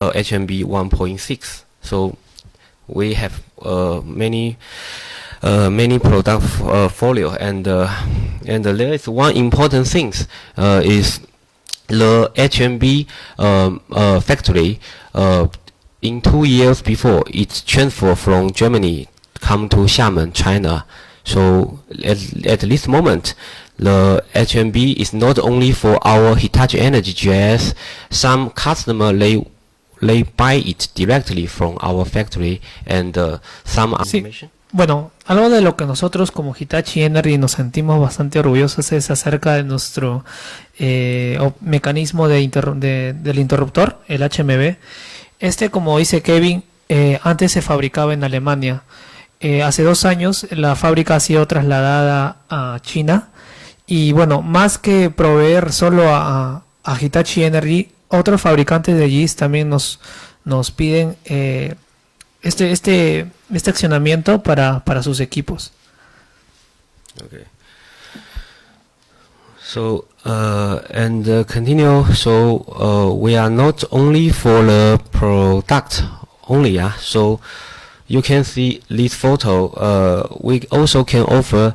HMB 1.6. So we have many product portfolio, and there is one important thing is the HMB factory in 2 years before it's transferred from Germany come to Xiamen, China. So at this moment, the HMB is not only for our Hitachi Energy GIS. Some customer they buy it directly from our factory, and some information. Bueno, algo de lo que nosotros como Hitachi Energy nos sentimos bastante orgullosos es acerca de nuestro mecanismo del interruptor, el HMB. Como dice Kevin, antes se fabricaba en Alemania. Hace 2 años la fábrica ha sido trasladada a China, y bueno, más que proveer solo a Hitachi Energy, otros fabricantes de GIS también nos piden este accionamiento para sus equipos. Okay. So and continue. So we are not only for the product only. So you can see this photo. We also can offer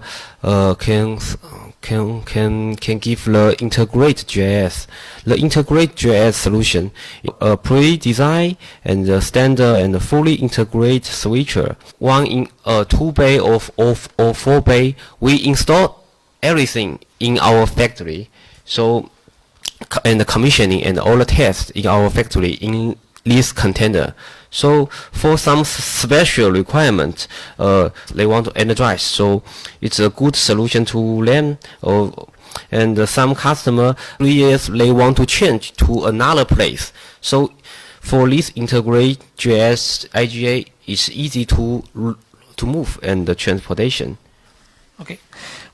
can give the integrate GIS. The integrate GIS solution, a pre-design and the standard and fully integrate switcher. One in 2 bay or 4 bay. We install everything in our factory. So and the commissioning and all the tests in our factory in this container. So for some special requirement, they want to energize. So it's a good solution to them. And some customer 3 years they want to change to another place. So for this integrate GIS IGA, it's easy to move and the transportation. Okay.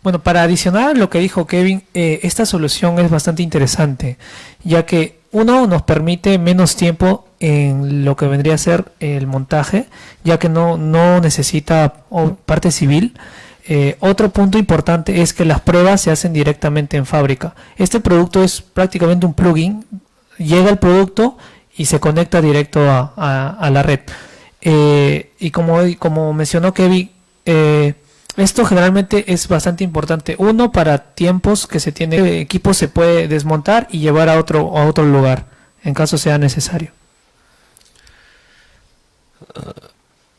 Bueno, para adicionar a lo que dijo Kevin, esta solución es bastante interesante, ya que uno nos permite menos tiempo en lo que vendría a ser el montaje, ya que no necesita parte civil. Otro punto importante es que las pruebas se hacen directamente en fábrica. Este producto es prácticamente un plugin, llega el producto y se conecta directo a la red. Y como mencionó Kevin, esto generalmente es bastante importante. Uno, para tiempos que se tiene, el equipo se puede desmontar y llevar a otro lugar, en caso sea necesario.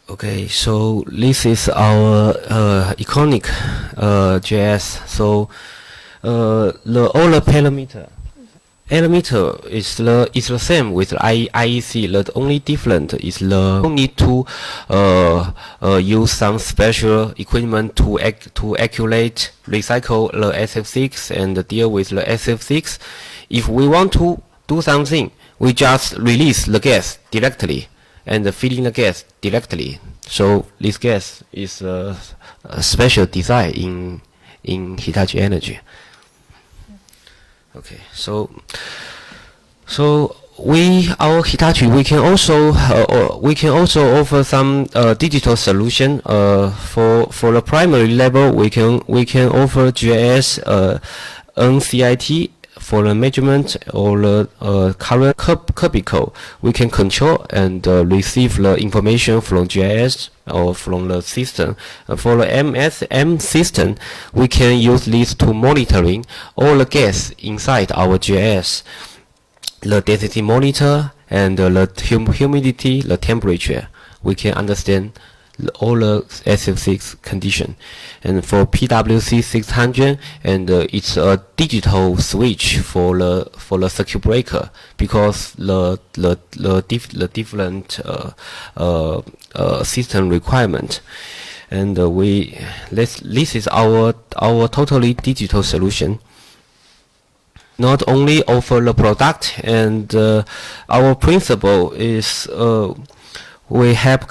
Okay, so this is our iconic GIS. So all the parameter is the same with IEC. The only different is the need to use some special equipment to accurate, recycle the SF6 and deal with the SF6. If we want to do something, we just release the gas directly and feeding the gas directly. So this gas is a special design in Hitachi Energy. Okay, so our Hitachi, we can also offer some digital solution. For the primary level, we can offer GIS, NCIT for the measurement or the current cubicle. We can control and receive the information from GIS or from the system. For the MSM system, we can use this to monitoring all the gas inside our GIS, the density monitor and the humidity, the temperature. We can understand all the SF6 condition. And for PWC 600, and it's a digital switch for the circuit breaker, because the different system requirement. And this is our totally digital solution. Not only offer the product, and our principle is we help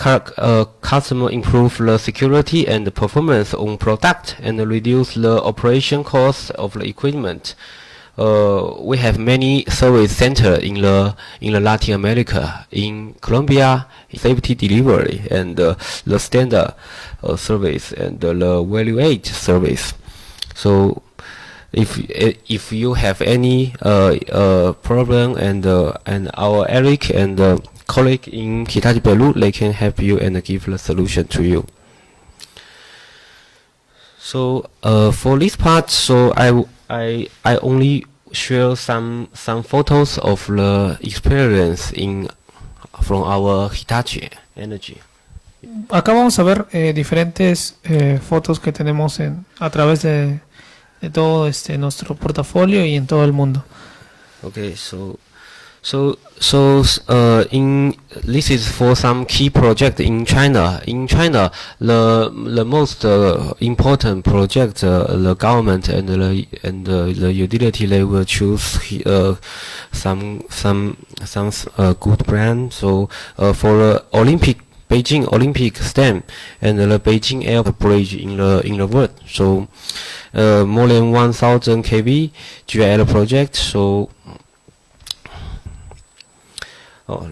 customer improve the security and the performance on product and reduce the operation cost of the equipment. We have many service centers in the Latin America, in Colombia, safety delivery and the standard service and the value add service. So if you have any problem, and our Eric and colleague in Hitachi Bellu, they can help you and give the solution to you. So for this part, so I only share some photos of the experience from our Hitachi Energy. Acá vamos a ver diferentes fotos que tenemos a través de todo nuestro portafolio y en todo el mundo. Okay, this is for some key project in China. In China, the most important project, the government and the utility, they will choose some good brand. So for the Beijing Olympic Stadium and the Beijing Airport Bridge in the world. So more than 1,000 kV GIL project. So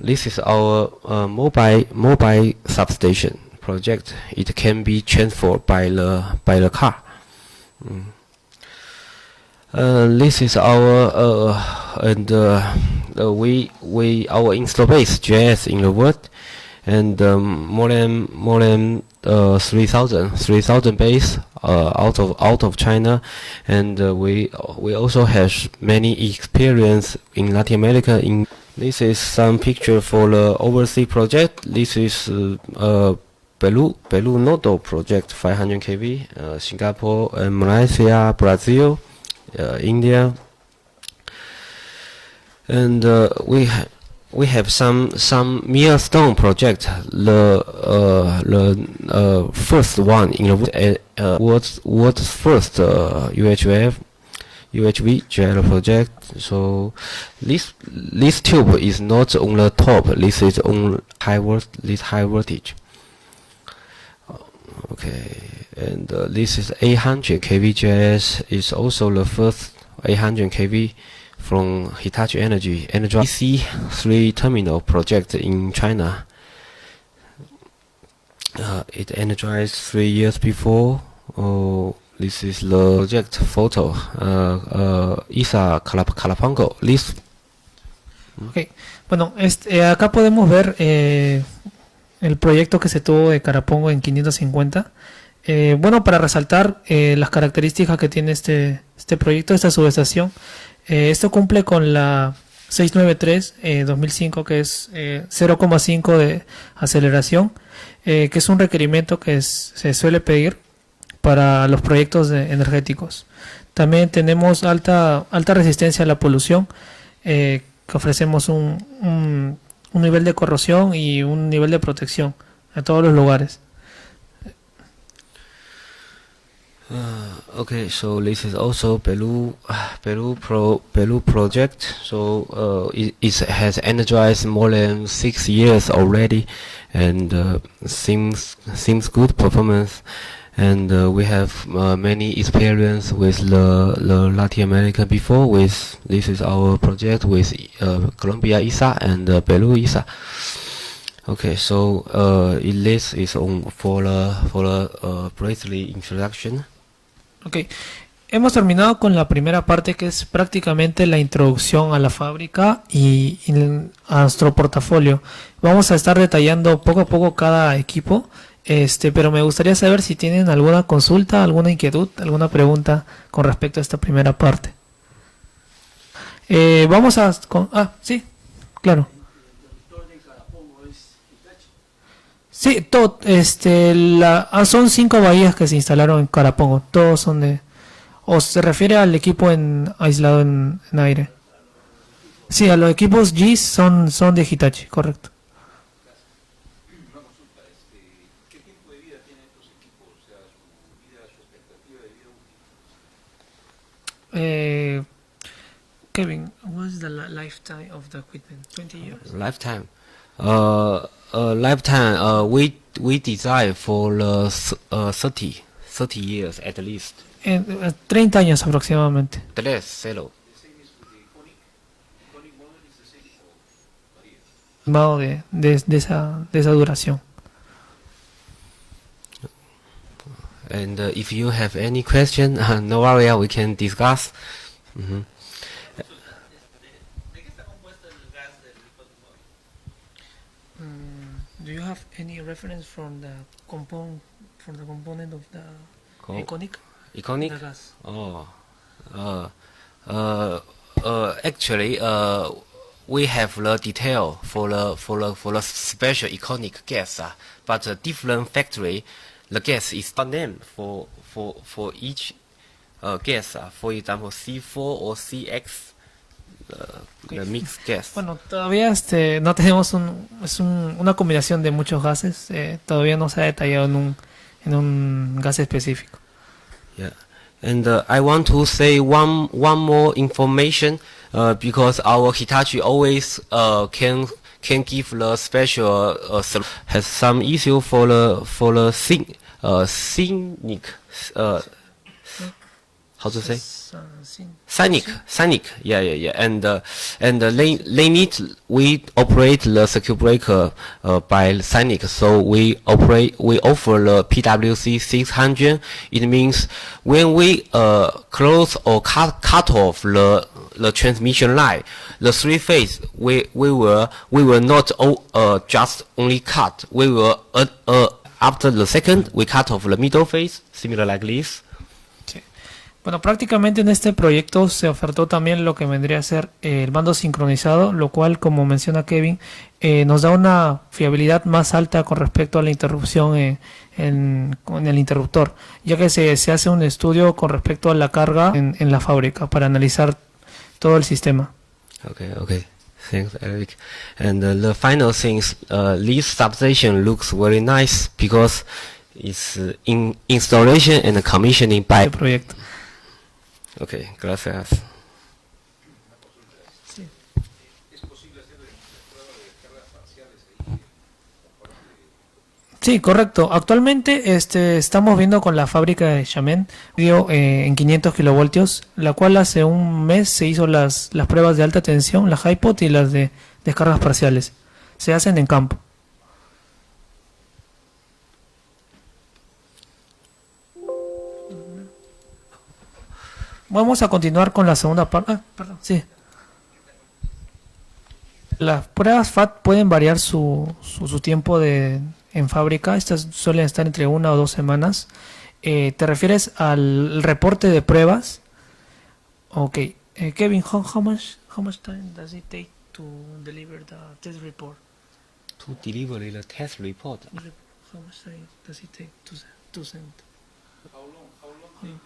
this is our mobile substation project. It can be transferred by the car. This is our our install base GIS in the world, and more than 3,000 base out of China, and we also have many experience in Latin America. This is some picture for the overseas project. This is Bellu Nodo project, 500 kV, Singapore, and Malaysia, Brazil, India, and we have some milestone project. The first one in the world's first UHV GIL project. So this tube is not on the top. This is on high voltage. Okay, and this is 800 kV GIS. Is also the first 800 kV from Hitachi Energy DC3 terminal project in China. It energized 3 years before. This is the project photo. ISA Calapango. Okay. Bueno, acá podemos ver el proyecto que se tuvo de Carapongo en 550. Bueno, para resaltar las características que tiene este proyecto, esta subestación. Esto cumple con la 693 2005, que es 0,5 de aceleración, que es un requerimiento que se suele pedir para los proyectos energéticos. También tenemos alta resistencia a la polución, que ofrecemos un nivel de corrosión y un nivel de protección a todos los lugares. Okay, so this is also Bellu project. So it has energized more than 6 years already, and seems good performance. And we have many experience with the Latin America before. This is our project with Colombia ISA and Bellu ISA. Okay, so this is for the briefly introduction. Okay, hemos terminado con la primera parte, que es prácticamente la introducción a la fábrica y a nuestro portafolio. Vamos a estar detallando poco a poco cada equipo, pero me gustaría saber si tienen alguna consulta, alguna inquietud, alguna pregunta con respecto a esta primera parte. Vamos a... sí, claro. Sí, todo, son 5 bahías que se instalaron en Carapongo. Todos son de... ¿O se refiere al equipo aislado en aire? Sí, a los equipos GIS son de Hitachi, correcto. Una consulta, ¿qué tiempo de vida tienen estos equipos? O sea, su expectativa de vida útil. Kevin, what is the lifetime of the equipment? 20 years? Lifetime. Lifetime. We design for 30 years at least. 30 años aproximadamente. 30. De esa duración. And if you have any question, no worry, we can discuss. Mhm. ¿De qué está compuesto el gas del automóvil? Do you have any reference from the component of the iconic? Iconic? The gas. Oh, actually, we have the detail for the special iconic gas, but different factory, the gas is not named for each gas. For example, C4 or CX, the mixed gas. Bueno, todavía no tenemos una combinación de muchos gases. Todavía no se ha detallado en un gas específico. Yeah, and I want to say one more information because our Hitachi always can give the special has some issue for the scenic how to say Sonic, yeah, and they need we operate the circuit breaker by Sonic, so we offer the PWC 600. It means when we close or cut off the transmission line, the three phase we will not just only cut. We will after the second we cut off the middle phase, similar like this. Bueno, prácticamente en este proyecto se ofertó también lo que vendría a ser el mando sincronizado, lo cual, como menciona Kevin, nos da una fiabilidad más alta con respecto a la interrupción con el interruptor, ya que se hace un estudio con respecto a la carga en la fábrica para analizar todo el sistema. Okay. Thanks, Eric. And the final things, this substation looks very nice because it's in installation and commissioning by Este proyecto. Okay, gracias. ¿Es posible hacer prueba de cargas parciales ahí? Sí, correcto. Actualmente estamos viendo con la fábrica de Xiamen en 500 kilovoltios, la cual hace un mes se hizo las pruebas de alta tensión, la high pot y las de descargas parciales. Se hacen en campo. Vamos a continuar con la segunda parte. Perdón, sí. Las pruebas FAT pueden variar su tiempo en fábrica. Estas suelen estar entre 1 o 2 semanas. ¿Te refieres al reporte de pruebas? Ok. Kevin, how much time does it take to deliver the test report? To deliver the test report. How much time does it take to send? How long did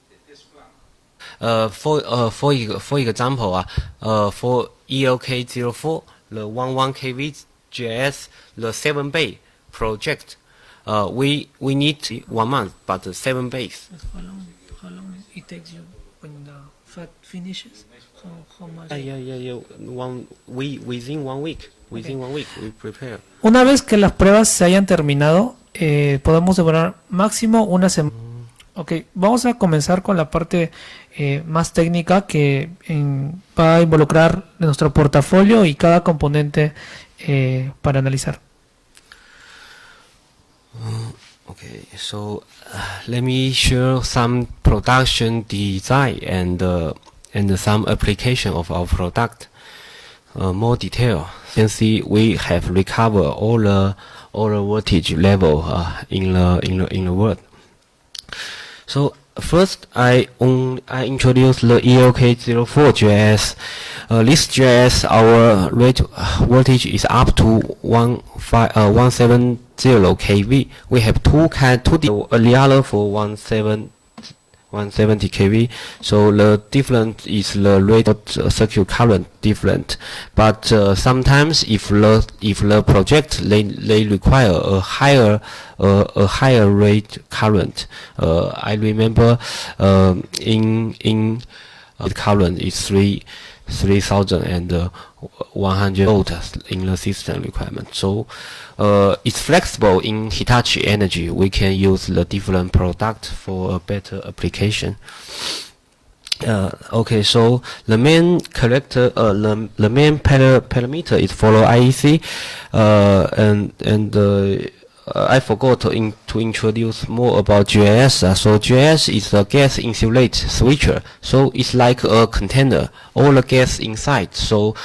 the test plan? For example, for ELK04, the 11 kV GIS, the 7 bay project, we need 1 month, but 7 bays. How long it takes you when the FAT finishes? How much? Yeah. Within 1 week. Within 1 week, we prepare. Una vez que las pruebas se hayan terminado, podemos demorar máximo una semana. Ok, vamos a comenzar con la parte más técnica que va a involucrar nuestro portafolio y cada componente para analizar. Okay, so let me share some production design and some application of our product. More detail. You can see we have recovered all the voltage level in the world. So first, I introduce the ELK04 GIS. This GIS, our rate voltage is up to 170 kV. We have two the other for 170 kV. So the difference is the rate of circuit current different. But sometimes if the project they require a higher rate current. I remember in current is 3,100 volts in the system requirement. So it's flexible in Hitachi Energy. We can use the different product for a better application. Okay, so the main character, the main parameter is follow IEC, and I forgot to introduce more about GIS. So GIS is a gas insulate switcher. So it's like a container, all the gas inside. So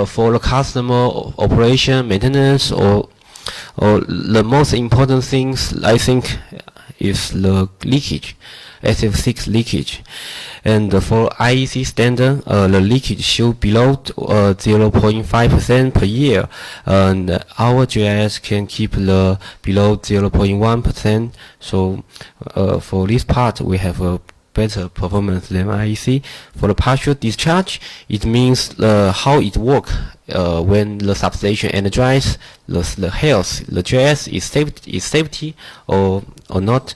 for the customer operation, maintenance, or the most important things, I think, is the leakage, SF6 leakage. And for IEC standard, the leakage should below 0.5% per year, and our GIS can keep the below 0.1%. So for this part, we have a better performance than IEC. For the partial discharge, it means how it works when the substation energized, the health, the GIS is safety or not.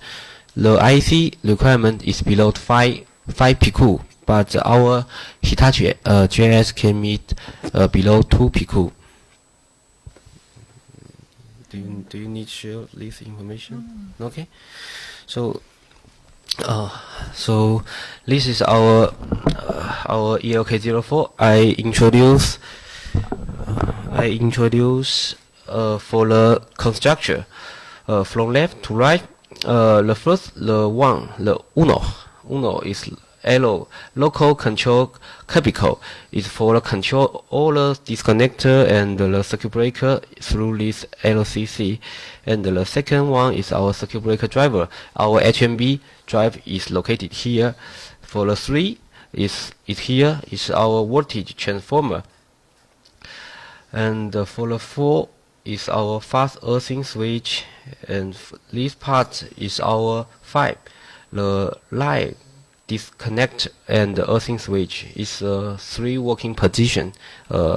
The IEC requirement is below 5 PQ, but our Hitachi GIS can meet below 2 PQ. Do you need to share this information? Okay. So this is our ELK04. I introduce for the construction from left to right. The first, the uno is local control cubicle. Is for the control all the disconnector and the circuit breaker through this LCC. And the second one is our circuit breaker driver. Our HMB drive is located here. For the 3 is here is our voltage transformer. And for the 4 is our fast earthing switch, and this part is our 5. The line disconnect and the earthing switch is a 3 working position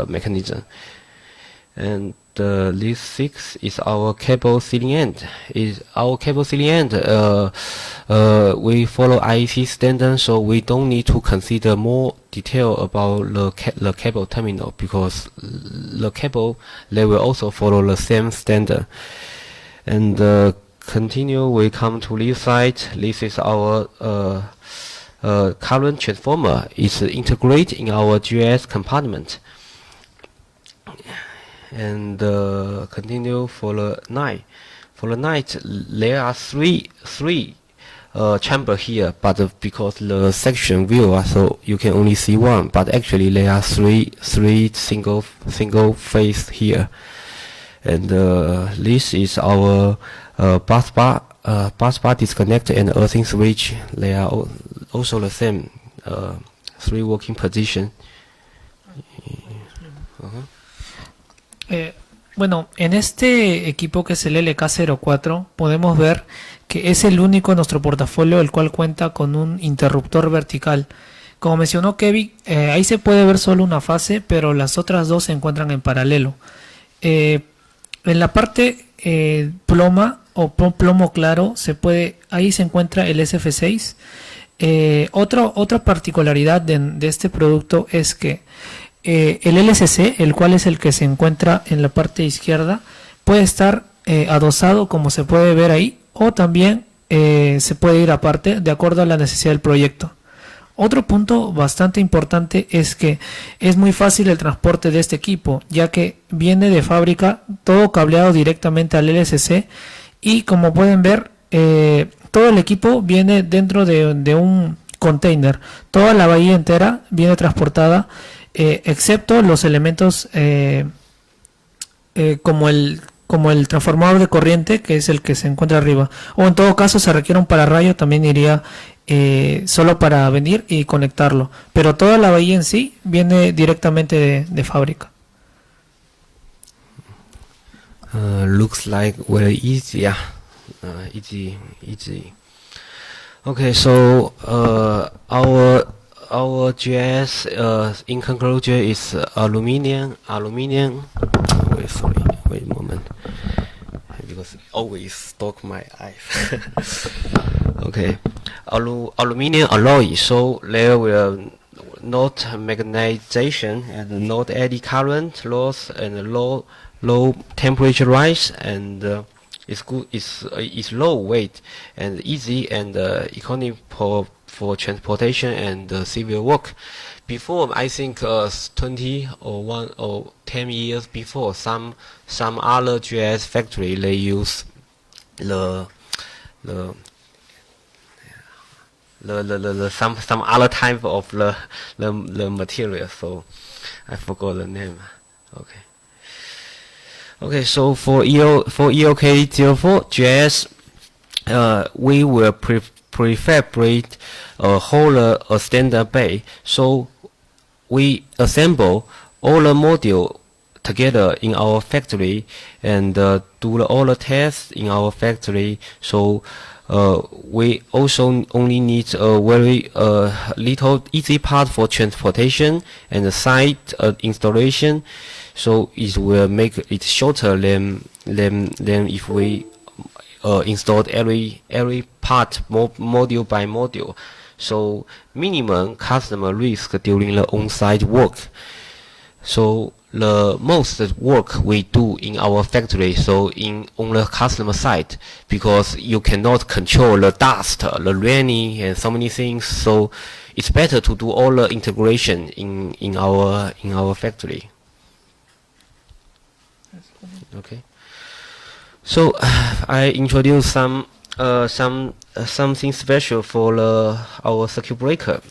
mechanism. And this 6 is our cable sealing end. We follow IEC standard, so we don't need to consider more detail about the cable terminal, because the cable, they will also follow the same standard. And continue, we come to this side. This is our current transformer. It's integrated in our GIS compartment. And continue for the night. For the night, there are three chamber here, but because the section view, so you can only see one. But actually, there are three single phase here. And this is our bus bar disconnect and earthing switch. They are also the same 3 working position. Bueno, en este equipo que es el LK04 podemos ver que es el único en nuestro portafolio el cual cuenta con un interruptor vertical. Como mencionó Kevin, ahí se puede ver solo una fase, pero las otras dos se encuentran en paralelo. En la parte ploma o plomo claro ahí se encuentra el SF6. Otra particularidad de este producto es que el LCC, el cual es el que se encuentra en la parte izquierda, puede estar adosado, como se puede ver ahí, o también se puede ir aparte de acuerdo a la necesidad del proyecto. Otro punto bastante importante es que es muy fácil el transporte de este equipo, ya que viene de fábrica todo cableado directamente al LCC, y como pueden ver, todo el equipo viene dentro de un container. Toda la bahía entera viene transportada, excepto los elementos como el transformador de corriente, que es el que se encuentra arriba, o en todo caso se requiere un pararrayo, también iría solo para venir y conectarlo, pero toda la bahía en sí viene directamente de fábrica. Looks like very easy, yeah. Easy. Okay, so our GIS in conclusion is aluminum. Wait a moment, because always stalk my eyes. Okay, aluminum alloy, so there will not magnetization and not eddy current loss and low temperature rise, and it's low weight and easy and economic for transportation and civil work. Before, I think 20 or 10 years before, some other GIS factory, they use the some other type of the material, so I forgot the name. Okay, so for EOK04 GIS, we will prefabricate a whole standard bay. So we assemble all the module together in our factory and do all the tests in our factory. So we also only need a very little easy part for transportation and the site installation. So it will make it shorter than if we installed every part module by module. So minimum customer risk during the on-site work. So the most work we do in our factory, so on the customer side, because you cannot control the dust, the raining, and so many things. So it's better to do all the integration in our factory. Okay. So I introduce something special for our circuit breaker.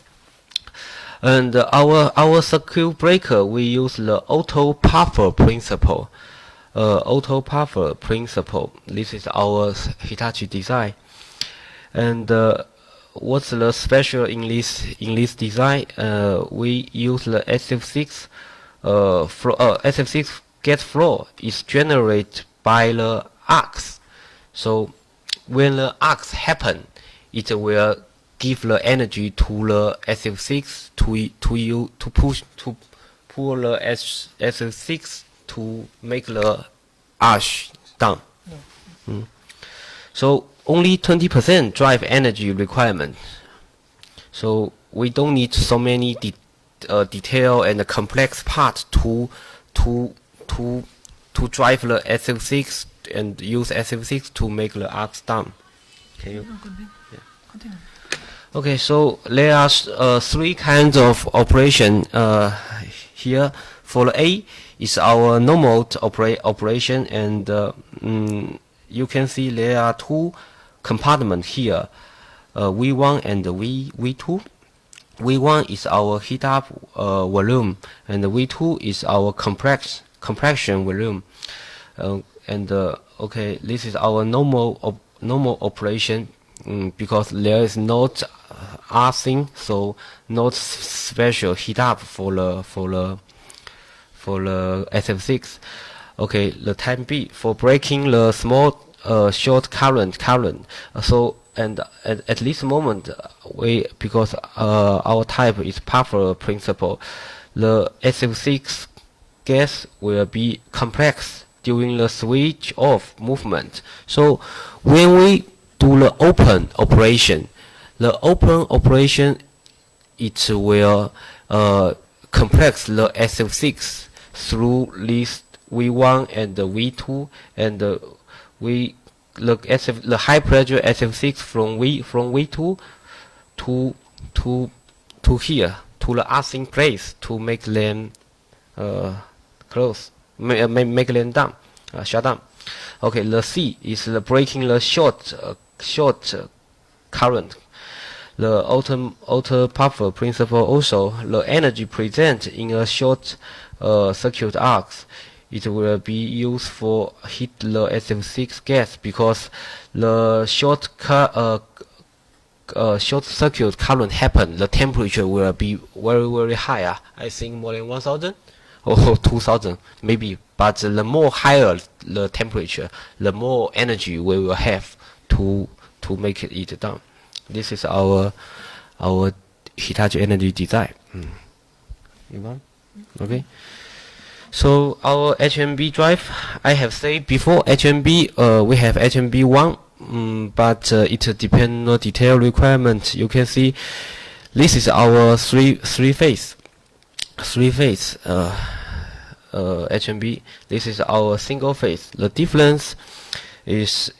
And our circuit breaker, we use the auto puffer principle. This is our Hitachi design. And what's the special in this design? We use the SF6 SF6 gas flow is generated by the arcs. So when the arcs happen, it will give the energy to the SF6 to pull the SF6 to make the arch down. So only 20% drive energy requirement. So we don't need so many detail and complex parts to drive the SF6 and use SF6 to make the arcs down. Can you? Yeah. Continue. Okay, so there are three kinds of operation here. For the A is our normal operation, and you can see there are two compartments here, V1 and V2. V1 is our heat up volume, and V2 is our compression volume. Okay, this is our normal operation. Because there is not arcing, so not special heat up for the SF6. Okay, the type B for breaking the small short current. So and at this moment because our type is puffer principle, the SF6 gas will be complex during the switch off movement. So when we do the open operation, it will compress the SF6 through this V1 and the V2, and we look at the high pressure SF6 from V2 to here, to the arcing place, to make them close, make them down, shut down. Okay, the C is the breaking the short current. The auto puffer principle also, the energy present in a short circuit arcs, it will be used for heat the SF6 gas, because the short circuit current happen, the temperature will be very high. I think more than 1000 or 2000 maybe. But the more higher the temperature, the more energy we will have to make it down. This is our Hitachi energy design. Okay. So our HMB drive, I have said before, HMB we have HMB1, but it depends on detail requirement. You can see this is our three phase HMB. This is our single phase. The difference is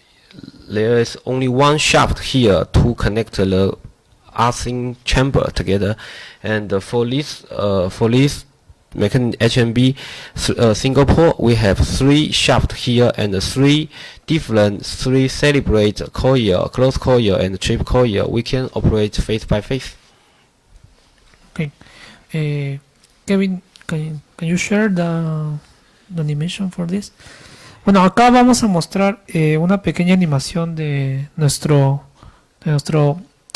there is only one shaft here to connect the arcing chamber together, and for this HMB Singapore, we have 3 shafts here and 3 separate coil, closed coil and trip coil. We can operate phase by phase. Okay. Kevin, can you share the animation for this? Bueno, acá vamos a mostrar una pequeña animación de nuestro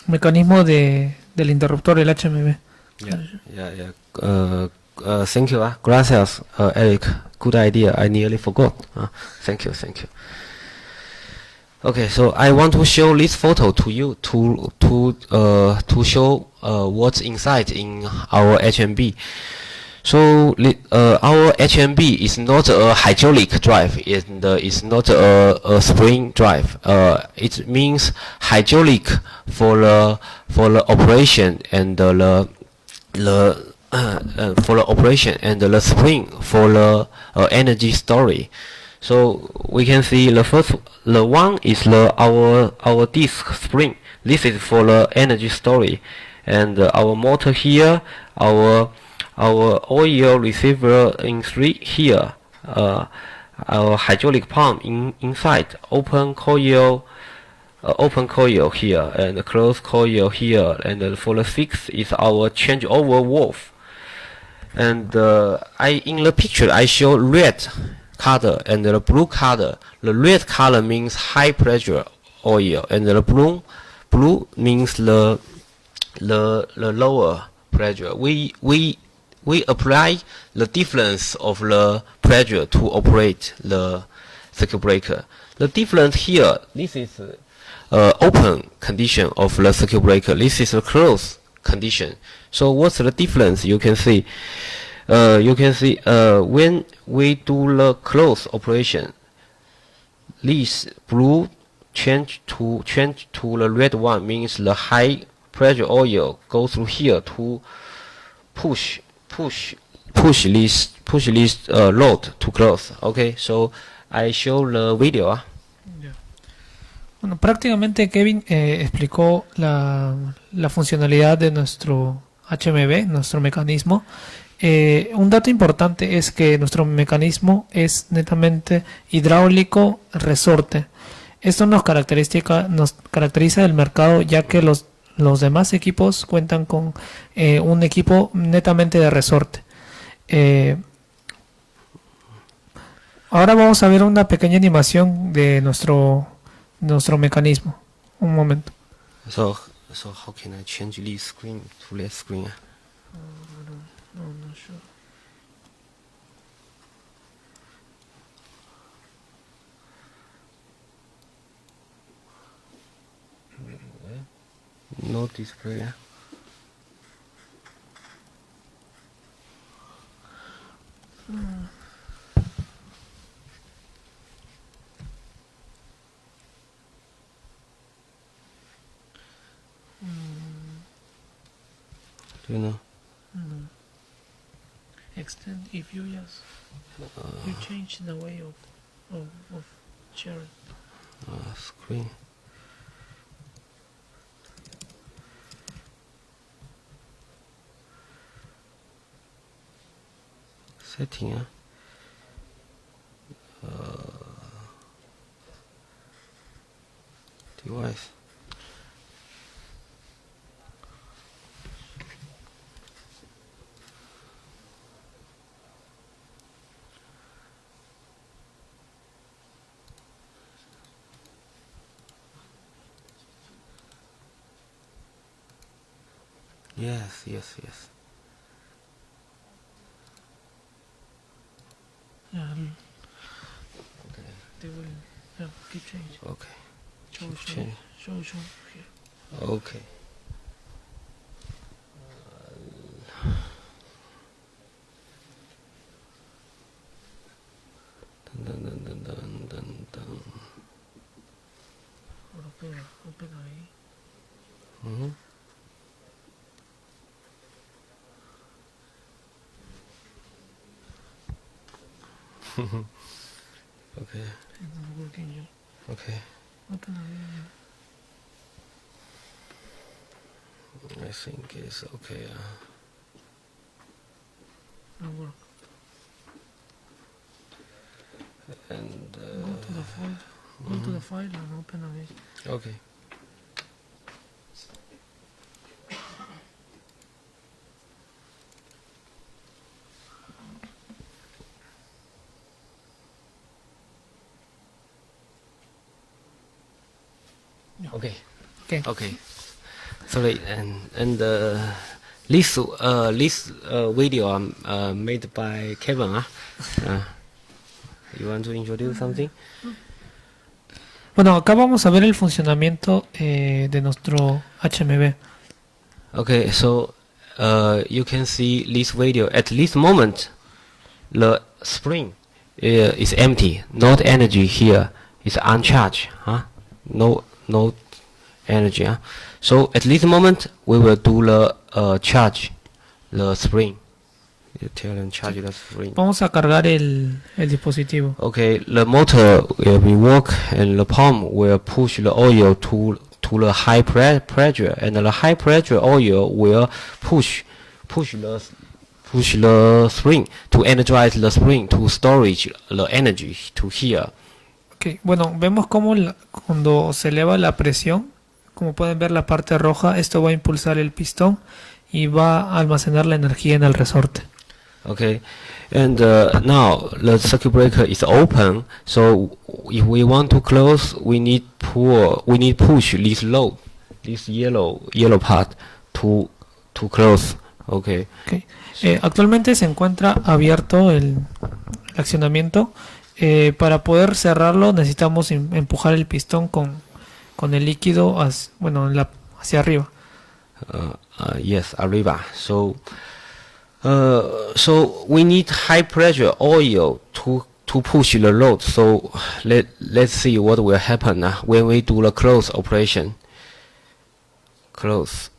mecanismo del interruptor, el HMB. Yeah. Thank you. Gracias, Eric. Good idea. I nearly forgot. Thank you. Okay, so I want to show this photo to you to show what's inside in our HMB. So our HMB is not a hydraulic drive. It's not a spring drive. It means hydraulic for the operation and the spring for the energy storage. So we can see the one is our disc spring. This is for the energy storage, and our motor here, our oil receiver in 3 here, our hydraulic pump inside, open coil here and closed coil here, and for the 6 is our changeover valve. And in the picture I show red color and the blue color. The red color means high pressure oil, and the blue means the lower pressure. We apply the difference of the pressure to operate the circuit breaker. The difference here, this is open condition of the circuit breaker. This is a closed condition. So what's the difference? You can see when we do the closed operation, this blue change to the red one means the high pressure oil goes through here to push this load to close. Okay, so I show the video. Bueno, prácticamente Kevin explicó la funcionalidad de nuestro HMB, nuestro mecanismo. Un dato importante es que nuestro mecanismo es netamente hidráulico resorte. Esto nos caracteriza del mercado, ya que los demás equipos cuentan con un equipo netamente de resorte. Ahora vamos a ver una pequeña animación de nuestro mecanismo. Un momento. So how can I change this screen to that screen? No, not sure. No display. Do you know? No. Extend if you just you change the way of sharing. Screen. Setting. Device. Yes. Yeah, Okay. they will keep changing. Okay. Show here. Okay. Dun. Open ahí. Mm-hmm. Okay. It's not working yet. Okay. Open ahí. I think it's okay. And Go to the file and open again. okay. Okay. Okay. Okay. Sorry, and this video made by Kevin. You want to introduce something? Bueno, acá vamos a ver el funcionamiento de nuestro HMB. Okay, so you can see this video. At this moment, the spring is empty. Not energy here. It's uncharged. No energy. So at this moment, we will do the charge the spring. You tell them charge the spring. Vamos a cargar el dispositivo. Okay, the motor will be work and the pump will push the oil to the high pressure, and the high pressure oil will push the spring to energize the spring to storage the energy to here. Okay. Bueno, vemos cómo cuando se eleva la presión, como pueden ver la parte roja, esto va a impulsar el pistón y va a almacenar la energía en el resorte. Okay, and now the circuit breaker is open. So if we want to close, we need push this load, this yellow part to close. Okay. Okay. Actualmente se encuentra abierto el accionamiento. Para poder cerrarlo necesitamos empujar el pistón con el líquido hacia arriba. Yes, arriba. So we need high pressure oil to push the load. So let's see what will happen when we do the close operation. Close.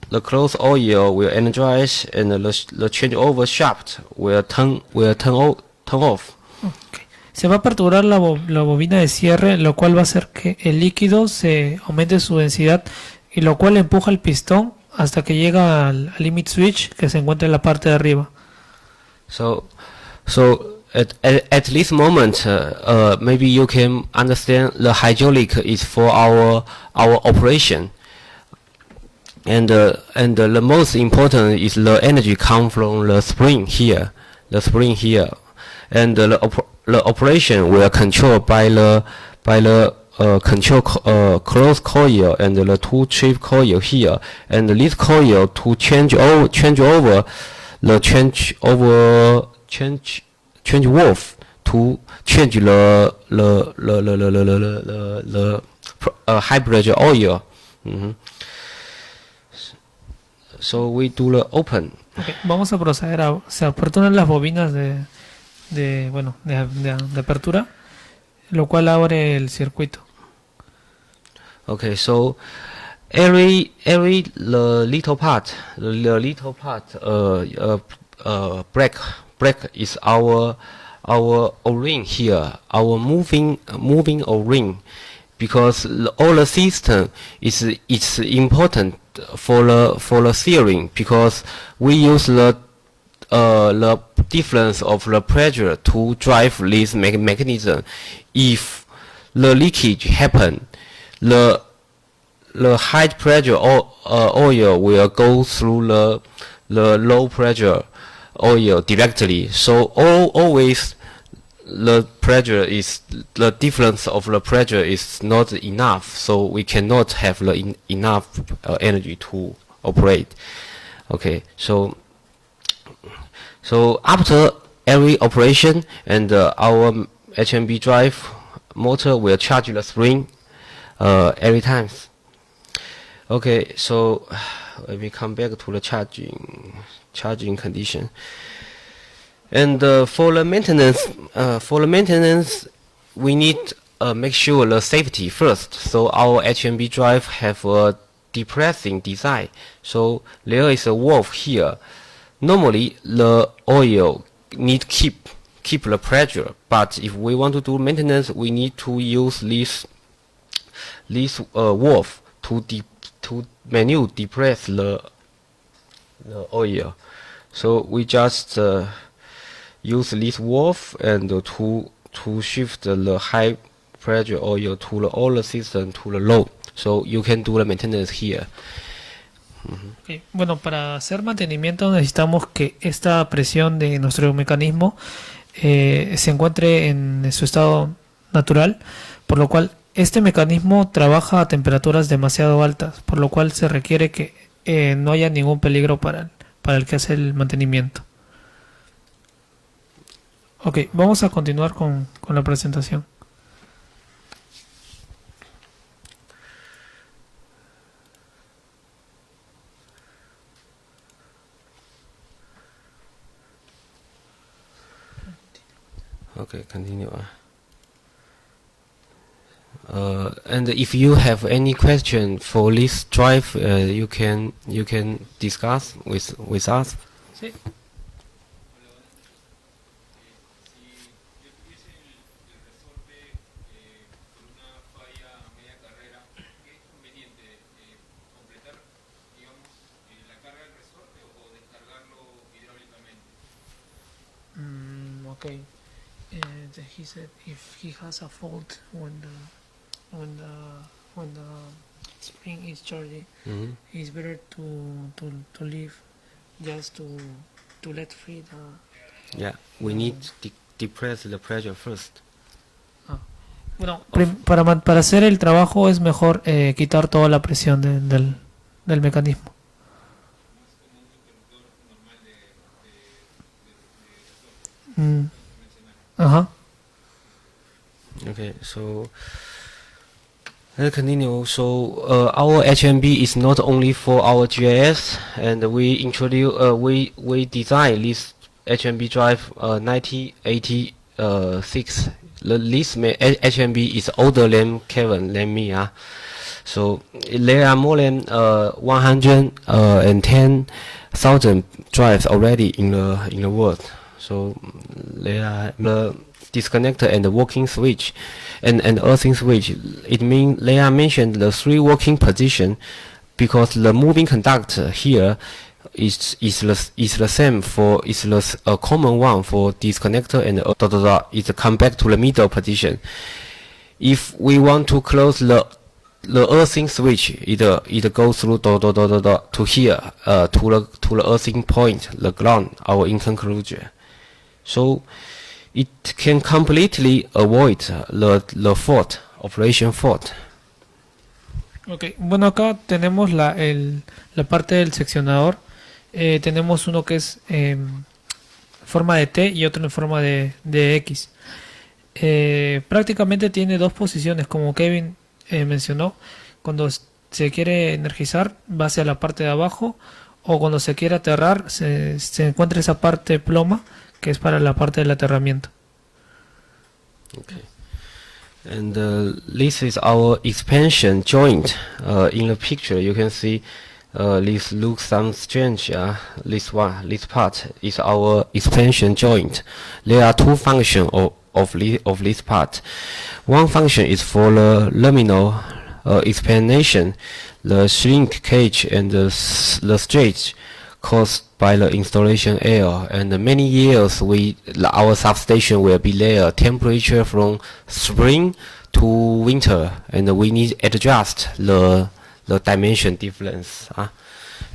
The close oil will energize and the changeover shaft will turn off. Okay. Se va a aperturar la bobina de cierre, lo cual va a hacer que el líquido se aumente su densidad y lo cual empuja el pistón hasta que llega al limit switch que se encuentra en la parte de arriba. So at this moment, maybe you can understand the hydraulic is for our operation, and the most important is the energy come from the spring here, and the operation will control by the control close coil and the two trip coil here, and this coil to change over valve to change the high pressure oil. So we do the open. Okay. Vamos a proceder se aperturan las bobinas de apertura, lo cual abre el circuito. Okay, so every little part brake is our O-ring here, our moving O-ring, because all the system it's important for the steering, because we use the difference of the pressure to drive this mechanism. If the leakage happen, the high pressure oil will go through the low pressure oil directly. So always the difference of the pressure is not enough. So we cannot have enough energy to operate. Okay, so after every operation, and our HMB drive motor will charge the spring every time. Okay, so let me come back to the charging condition. And for the maintenance, we need make sure the safety first. So our HMB drive have a depressing design. So there is a valve here. Normally the oil need keep the pressure, but if we want to do maintenance, we need to use this valve to manually depress the oil. So we just use this valve and to shift the high pressure oil to the all the system to the low. So you can do the maintenance here. Okay. Bueno, para hacer mantenimiento necesitamos que esta presión de nuestro mecanismo se encuentre en su estado natural, por lo cual este mecanismo trabaja a temperaturas demasiado altas, por lo cual se requiere que no haya ningún peligro para el que hace el mantenimiento. Ok, vamos a continuar con la presentación. Okay, continue. And if you have any question for this drive, you can discuss with us. Sí. Okay. He said if he has a fault when the spring is charging, it's better to leave just to let free the. Yeah, we need to depress the pressure first. Bueno, para hacer el trabajo es mejor quitar toda la presión del mecanismo. Okay, so let's continue. So our HMB is not only for our GIS, and we introduce we design this HMB drive 1986. This HMB is older than Kevin, than me. So there are more than 110,000 drives already in the world. So there are the disconnector and the working switch and earthing switch. It means they are mentioned the three working position because the moving conductor here is the same for a common one for disconnector and it come back to the middle position. If we want to close the earthing switch, it goes through to here to the earthing point, the ground, our interclosure. So it can completely avoid the fault, operation fault. Okay, bueno, acá tenemos la parte del seccionador. Tenemos uno que es forma de T y otro en forma de X. Prácticamente tiene dos posiciones, como Kevin mencionó. Cuando se quiere energizar va hacia la parte de abajo, o cuando se quiere aterrar se encuentra esa parte ploma que es para la parte del aterramiento. Okay. And this is our expansion joint. In the picture you can see this looks some strange. This part is our expansion joint. There are two functions of this part. One function is for the luminal expansion, the shrinkage and the stretch caused by the installation air. And many years our substation will be there temperature from spring to winter, and we need to adjust the dimension difference.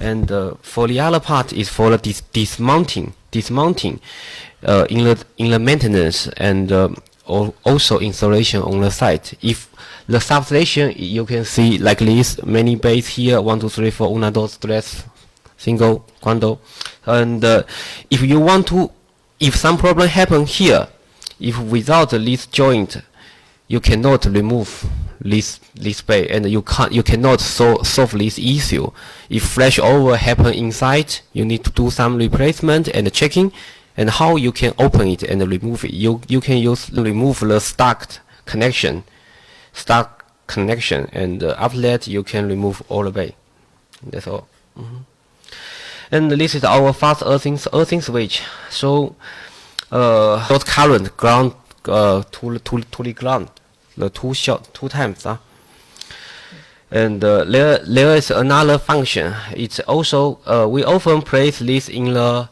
And for the other part is for the dismounting in the maintenance and also installation on the site. If the substation, you can see like this, many bays here, 1, 2, 3, 4, 1, 2, 3, single, quando. And if you want to, if some problem happen here, if without this joint, you cannot remove this bay, and you cannot solve this issue. If flashover happen inside, you need to do some replacement and checking, and how you can open it and remove it. You can remove the stuck connection, and after that you can remove all the bay. That's all. And this is our fast earthing switch. So dot current ground to the ground, the two times. And there is another function. It's also we often place this in the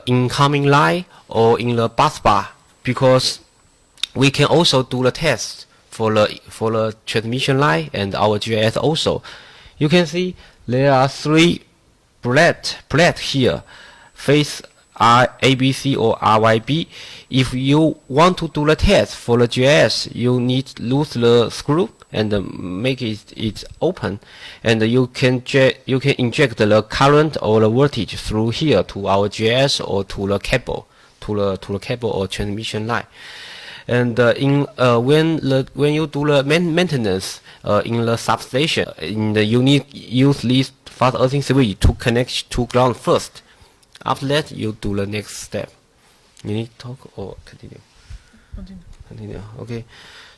incoming line or in the bus bar, because we can also do the test for the transmission line and our GIS also. You can see there are 3 plate here, face R, ABC or RYB. If you want to do the test for the GIS, you need to lose the screw and make it open, and you can inject the current or the voltage through here to our GIS or to the cable, to the cable or transmission line. And when you do the maintenance in the substation, you need use this fast earthing switch to connect to ground first. After that, you do the next step. You need to talk or continue? Continue. Okay.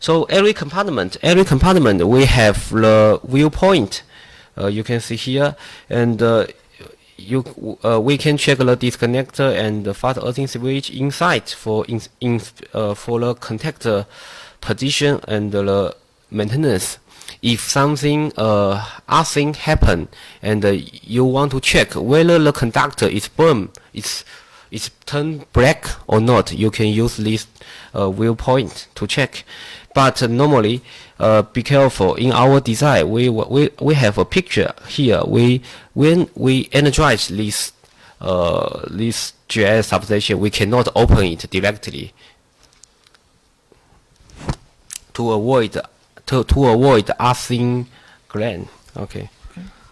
So every compartment we have the viewpoint. You can see here, and we can check the disconnector and the fast earthing switch inside for the contactor position and the maintenance. If something earthing happen and you want to check whether the conductor is burned, it's turned black or not, you can use this viewpoint to check. But normally, be careful. In our design, we have a picture here. When we energize this GIS substation, we cannot open it directly to avoid earthing gland. Okay.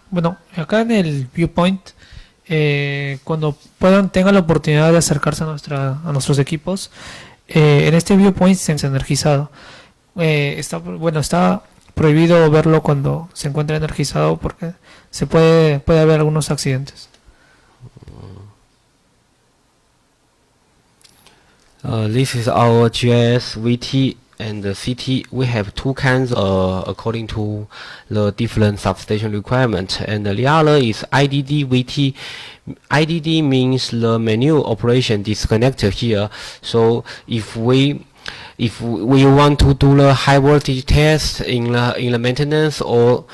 Bueno, acá en el viewpoint, cuando tengan la oportunidad de acercarse a nuestros equipos, en este viewpoint se ha energizado. Está prohibido verlo cuando se encuentra energizado porque puede haber algunos accidentes. This is our GIS VT and the CT. We have 2 kinds according to the different substation requirement, and the other is IDD VT. IDD means the manual operation disconnected here. So if we want to do the high voltage test in the maintenance or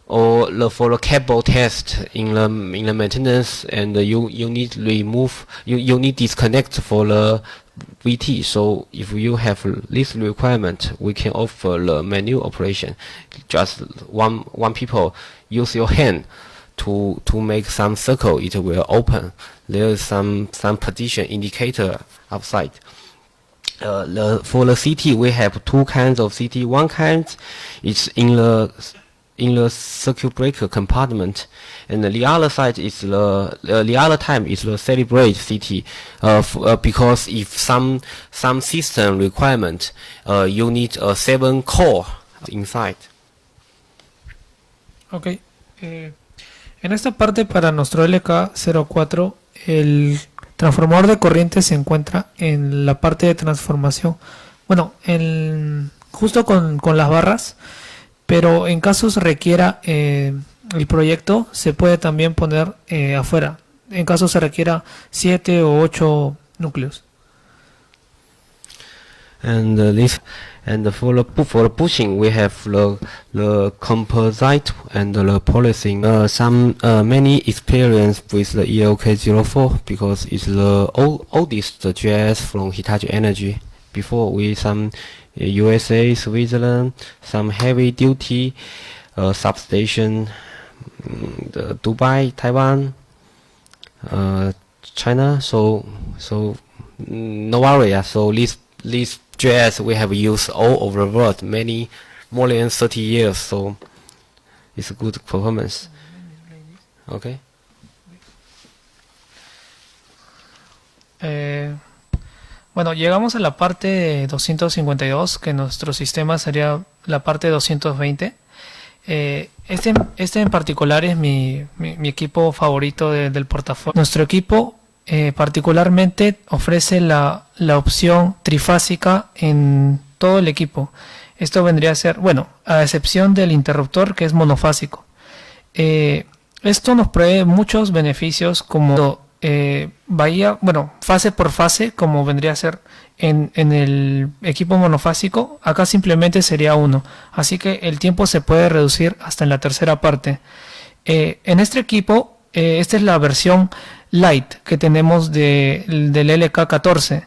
for the cable test in the maintenance, and you need remove you need disconnect for the VT. So if you have this requirement, we can offer the manual operation. Just one people use your hand to make some circle, it will open. There is some position indicator outside. For the CT, we have 2 kinds of CT. One kind is in the circuit breaker compartment, and the other side is the other time is the calibrate CT. Because if some system requirement, you need a 7 core inside. Okay. En esta parte, para nuestro LK04, el transformador de corriente se encuentra en la parte de transformación, bueno, justo con las barras, pero en caso se requiera el proyecto, se puede también poner afuera, en caso se requiera 7 o 8 núcleos. And for the pushing, we have the composite and the polythene. Many experience with the ELK04 because it's the oldest GIS from Hitachi Energy. Before we some USA, Switzerland, some heavy duty substation, the Dubai, Taiwan, China. So no worry. So this GIS we have used all over the world, more than 30 years. So it's a good performance. Okay. Bueno, llegamos a la parte 252, que nuestro sistema sería la parte 220. Este en particular es mi equipo favorito del portafolio. Nuestro equipo particularmente ofrece la opción trifásica en todo el equipo. Esto vendría a ser, bueno, a excepción del interruptor, que es monofásico. Esto nos provee muchos beneficios como fase por fase, como vendría a ser en el equipo monofásico, acá simplemente sería 1. Así que el tiempo se puede reducir hasta en la tercera parte. En este equipo, esta es la versión Lite que tenemos del LK14,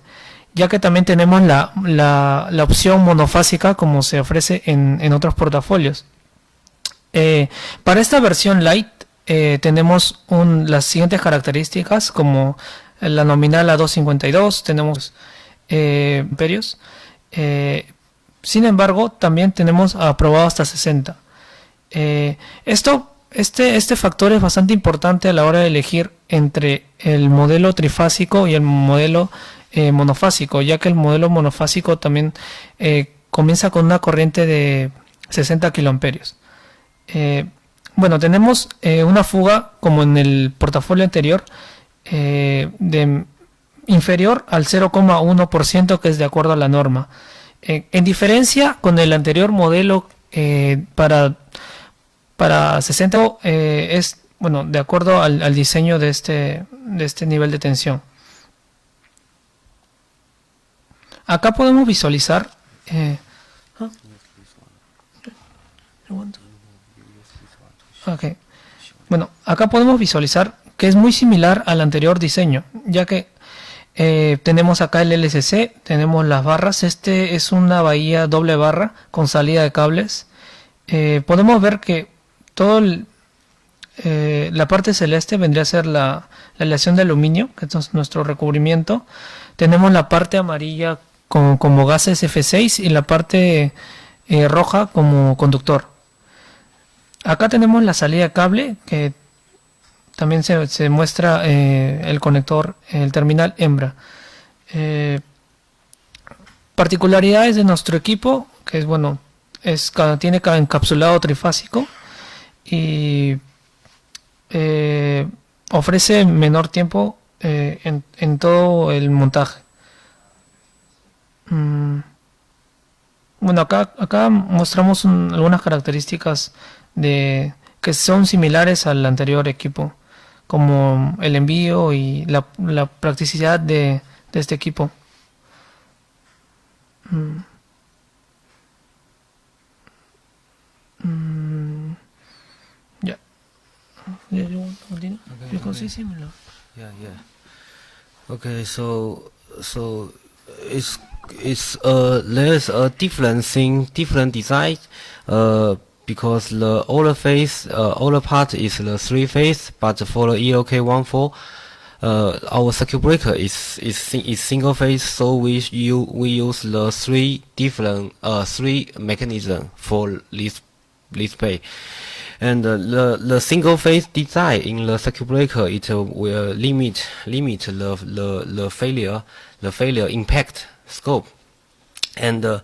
ya que también tenemos la opción monofásica como se ofrece en otros portafolios. Para esta versión Lite tenemos las siguientes características, como la nominal a 252, tenemos amperios. Sin embargo, también tenemos aprobado hasta 60. Este factor es bastante importante a la hora de elegir entre el modelo trifásico y el modelo monofásico, ya que el modelo monofásico también comienza con una corriente de 60 kiloamperios. Bueno, tenemos una fuga, como en el portafolio anterior, inferior al 0,1%, que es de acuerdo a la norma. En diferencia con el anterior modelo, para 60 es, bueno, de acuerdo al diseño de este nivel de tensión. Acá podemos visualizar okay. Bueno, acá podemos visualizar que es muy similar al anterior diseño, ya que tenemos acá el LCC, tenemos las barras. Este es una bahía doble barra con salida de cables. Podemos ver que la parte celeste vendría a ser la aleación de aluminio, que es nuestro recubrimiento. Tenemos la parte amarilla como gases F6 y la parte roja como conductor. Acá tenemos la salida de cable, que también se muestra el conector, el terminal hembra. Particularidades de nuestro equipo, que es, bueno, tiene encapsulado trifásico y ofrece menor tiempo en todo el montaje. Bueno, acá mostramos algunas características que son similares al anterior equipo, como el envío y la practicidad de este equipo. Ya. You want to continue? Because it's similar. Yeah. Okay, so there's a different design, because the older part is the 3-phase, but for the ELK14, our circuit breaker is single phase, so we use the three mechanism for this display. And the single phase design in the circuit breaker, it will limit the failure impact scope, and the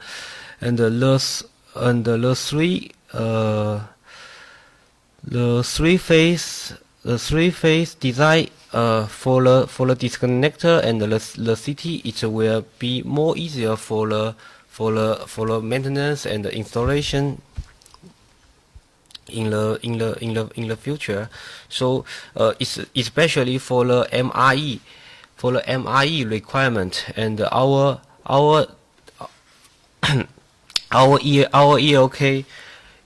three phase design for the disconnector and the CT, it will be more easier for the maintenance and the installation in the future. So it's especially for the MRE requirement, and our ELK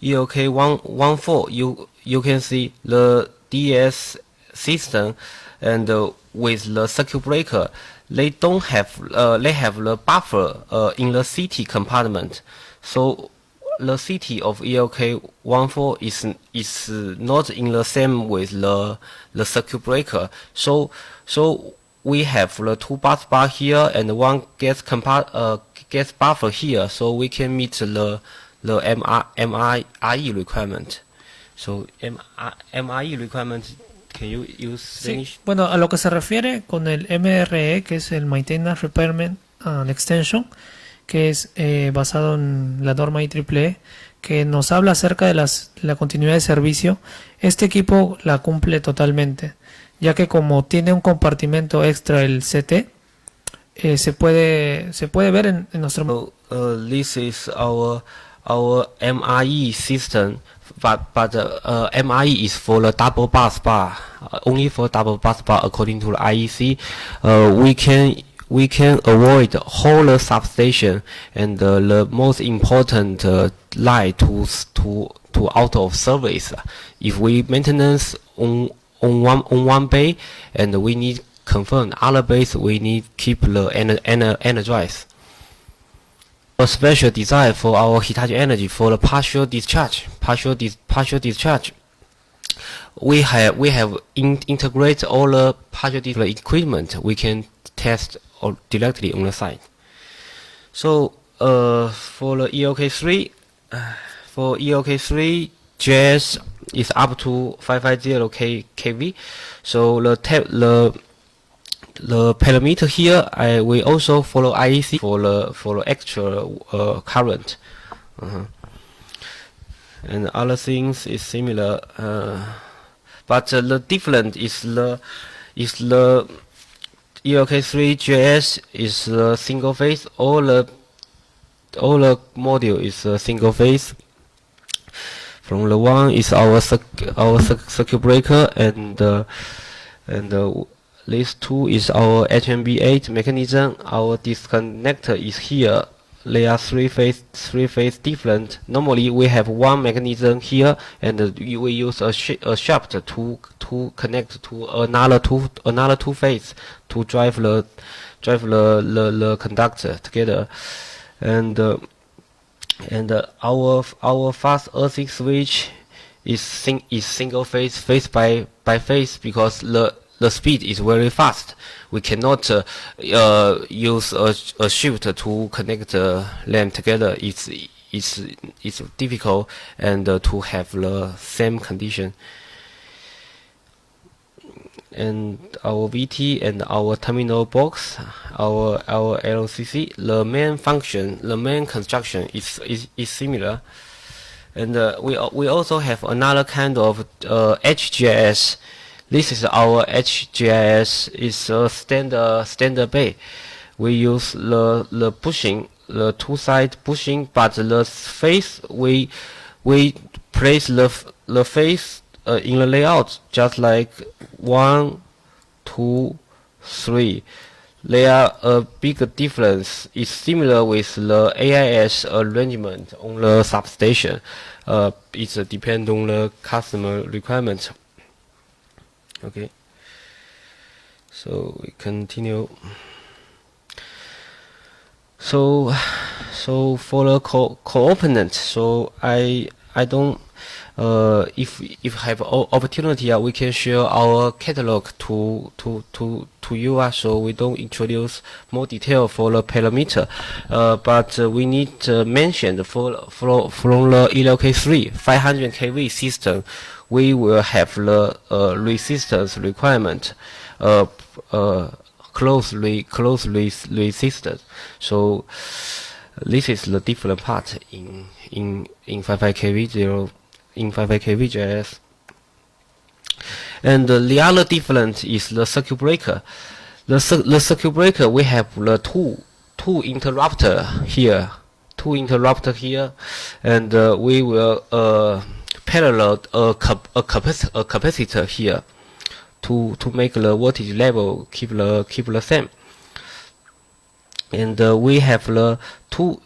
14, you can see the DS system, and with the circuit breaker, they don't have they have the buffer in the CT compartment. So the CT of ELK 14 is not in the same with the circuit breaker. So we have the two bus bar here and one gas buffer here, so we can meet the MRE requirement. So MRE requirement, can you use Spanish? Sí. Bueno, a lo que se refiere con el MRE, que es el Maintenance Repairment and Extension, que es basado en la norma IEEE, que nos habla acerca de la continuidad de servicio. Este equipo la cumple totalmente, ya que como tiene un compartimento extra, el CT, se puede ver en nuestro... This is our MRE system, but MRE is for the double bus bar, only for double bus bar according to the IEC. we can avoid whole substation and the most important line to out of service. If we maintenance on one bay and we need confirm other bays, we need keep the energize. A special design for our Hitachi Energy for the partial discharge. We have integrate all the partial discharge equipment. We can test directly on the site. So for the EOK3, GIS is up to 550 kV. So the parameter here, we also follow IEC for the actual current, and other things is similar, but the difference is the EOK3 GIS is single phase. All the module is single phase. From the one is our circuit breaker, and this two is our HMB8 mechanism. Our disconnector is here. They are three phase different. Normally we have one mechanism here, and we use a shaft to connect to another two phase to drive the conductor together, and our fast earthing switch is single phase by phase, because the speed is very fast. We cannot use a shift to connect them together. It's difficult, and to have the same condition. And our VT and our terminal box, our LCC, the main function, the main construction is similar. And we also have another kind of HGIS. This is our HGIS. It's a standard bay. We use the bushing, the two side bushing, but the face we place the face in the layout just like 1, 2, 3. There are a big difference. It's similar with the AIS arrangement on the substation. It depends on the customer requirement. Okay, so we continue. So for the component, so I don't if have opportunity, we can share our catalog to you. So we don't introduce more detail for the parameter, but we need to mention from the ELK3 500 kV system, we will have the resistance requirement, close resistance. So this is the different part in 55 kV in 55 kV GIS. And the other difference is the circuit breaker. The circuit breaker, we have the two interrupter here, and we will parallel a capacitor here to make the voltage level keep the same. And we have the two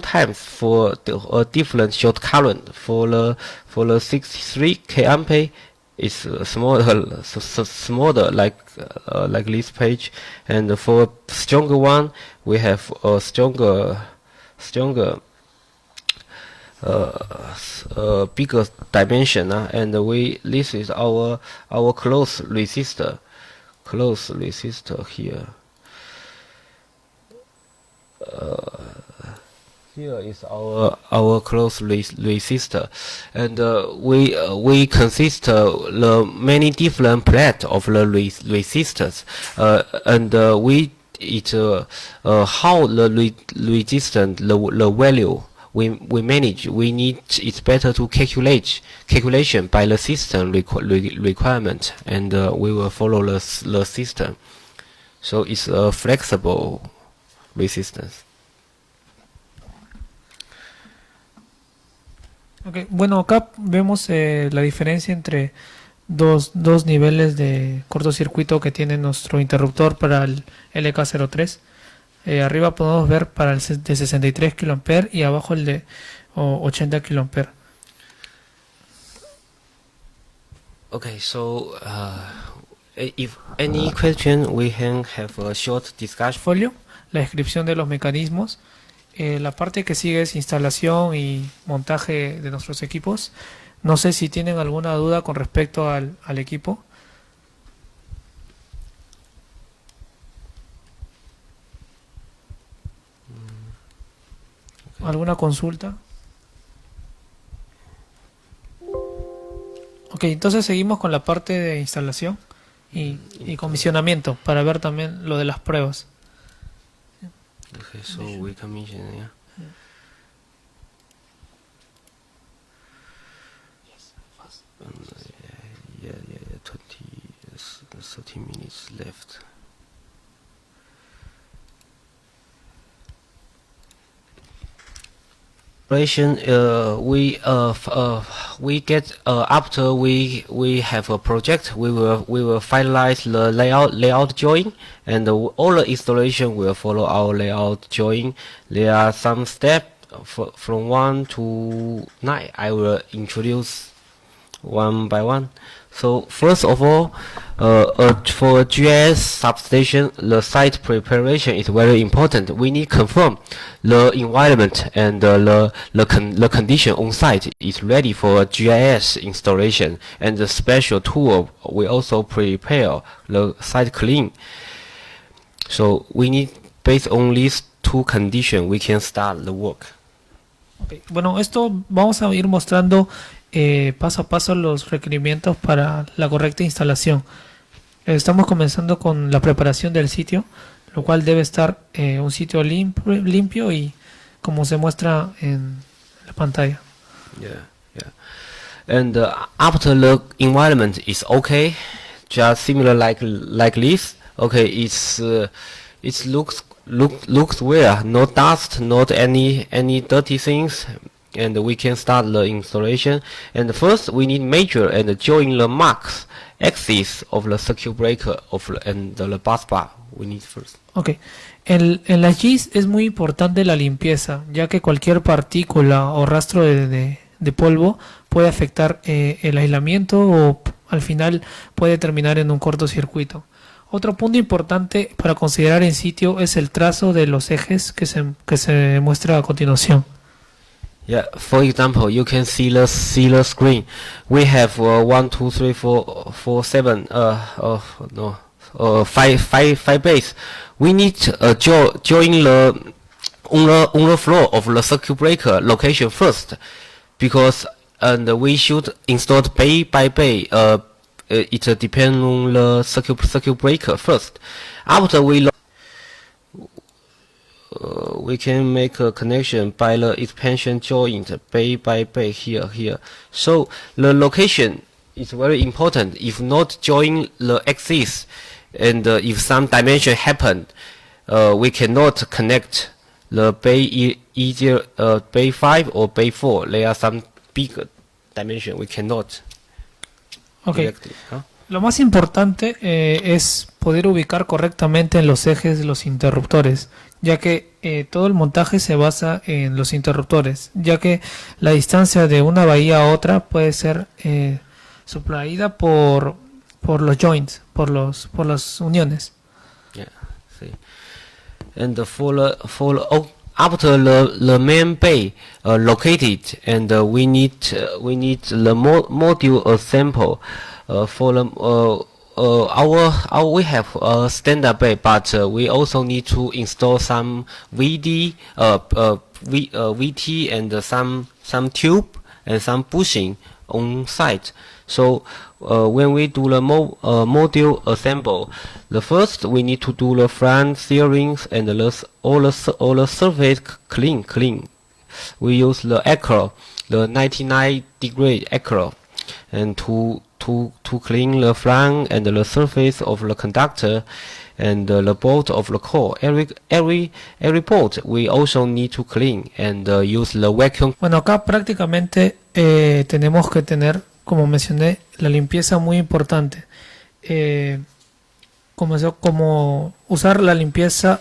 times for the different short current. For the 63 kA is smaller like this page, and for stronger one we have a stronger bigger dimension, and this is our close resistor here. Here is our close resistor, and we consist the many different plate of the resistors, and how the resistance the value we manage. It's better to calculation by the system requirement, and we will follow the system. So it's a flexible resistance. Okay. Bueno, acá vemos la diferencia entre dos niveles de cortocircuito que tiene nuestro interruptor para el LK03. Arriba podemos ver para el de 63 kA y abajo el de 80 kA. Okay, so if any question, we can have a short discussion. Folio, la descripción de los mecanismos. La parte que sigue es instalación y montaje de nuestros equipos. No sé si tienen alguna duda con respecto al equipo. ¿Alguna consulta? Ok, entonces seguimos con la parte de instalación y comisionamiento para ver también lo de las pruebas. Okay, so we commission, yeah. Yeah, 30 minutes left. We get after we have a project, we will finalize the layout drawing, and all the installation will follow our layout drawing. There are some steps from 1 to 9. I will introduce one by one. So first of all, for a GIS substation, the site preparation is very important. We need to confirm the environment and the condition on site is ready for a GIS installation, and the special tool we also prepare the site clean. So we need, based on these two conditions, we can start the work. Okay. Bueno, esto vamos a ir mostrando paso a paso los requerimientos para la correcta instalación. Estamos comenzando con la preparación del sitio, lo cual debe estar un sitio limpio y como se muestra en la pantalla. Yeah. And after the environment is okay, just similar like this. Okay, it looks well, no dust, not any dirty things. And we can start the installation. And first we need measure and join the marks axis of the circuit breaker and the bus bar. We need first. Okay. En la GIS es muy importante la limpieza, ya que cualquier partícula o rastro de polvo puede afectar el aislamiento o al final puede terminar en un cortocircuito. Otro punto importante para considerar en sitio es el trazo de los ejes que se muestra a continuación. Yeah, for example, you can see the screen. We have 1, 2, 3, 4, 4, 7. Five base. We need join on the floor of the circuit breaker location first, because we should install bay by bay. It depends on the circuit breaker first. After we can make a connection by the expansion joint bay by bay here. So the location is very important. If not join the axis, and if some dimension happen, we cannot connect the bay either bay 5 or bay 4. There are some big dimension we cannot. Okay. Lo más importante es poder ubicar correctamente en los ejes de los interruptores, ya que todo el montaje se basa en los interruptores, ya que la distancia de una bahía a otra puede ser suplaída por los joints, por las uniones. Yeah, see. And after the main bay located, and we need the module assemble. For the we have a standard bay, but we also need to install some VD, VT, and some tube and some bushing on site. So when we do the module assemble, the first we need to do the front steerings and all the surface clean. We use the acro, the 99-degree acro, and to clean the flange and the surface of the conductor and the bolt of the core. Every bolt we also need to clean and use the vacuum. Bueno, acá prácticamente tenemos que tener como mencioné, la limpieza muy importante. Como usar la limpieza.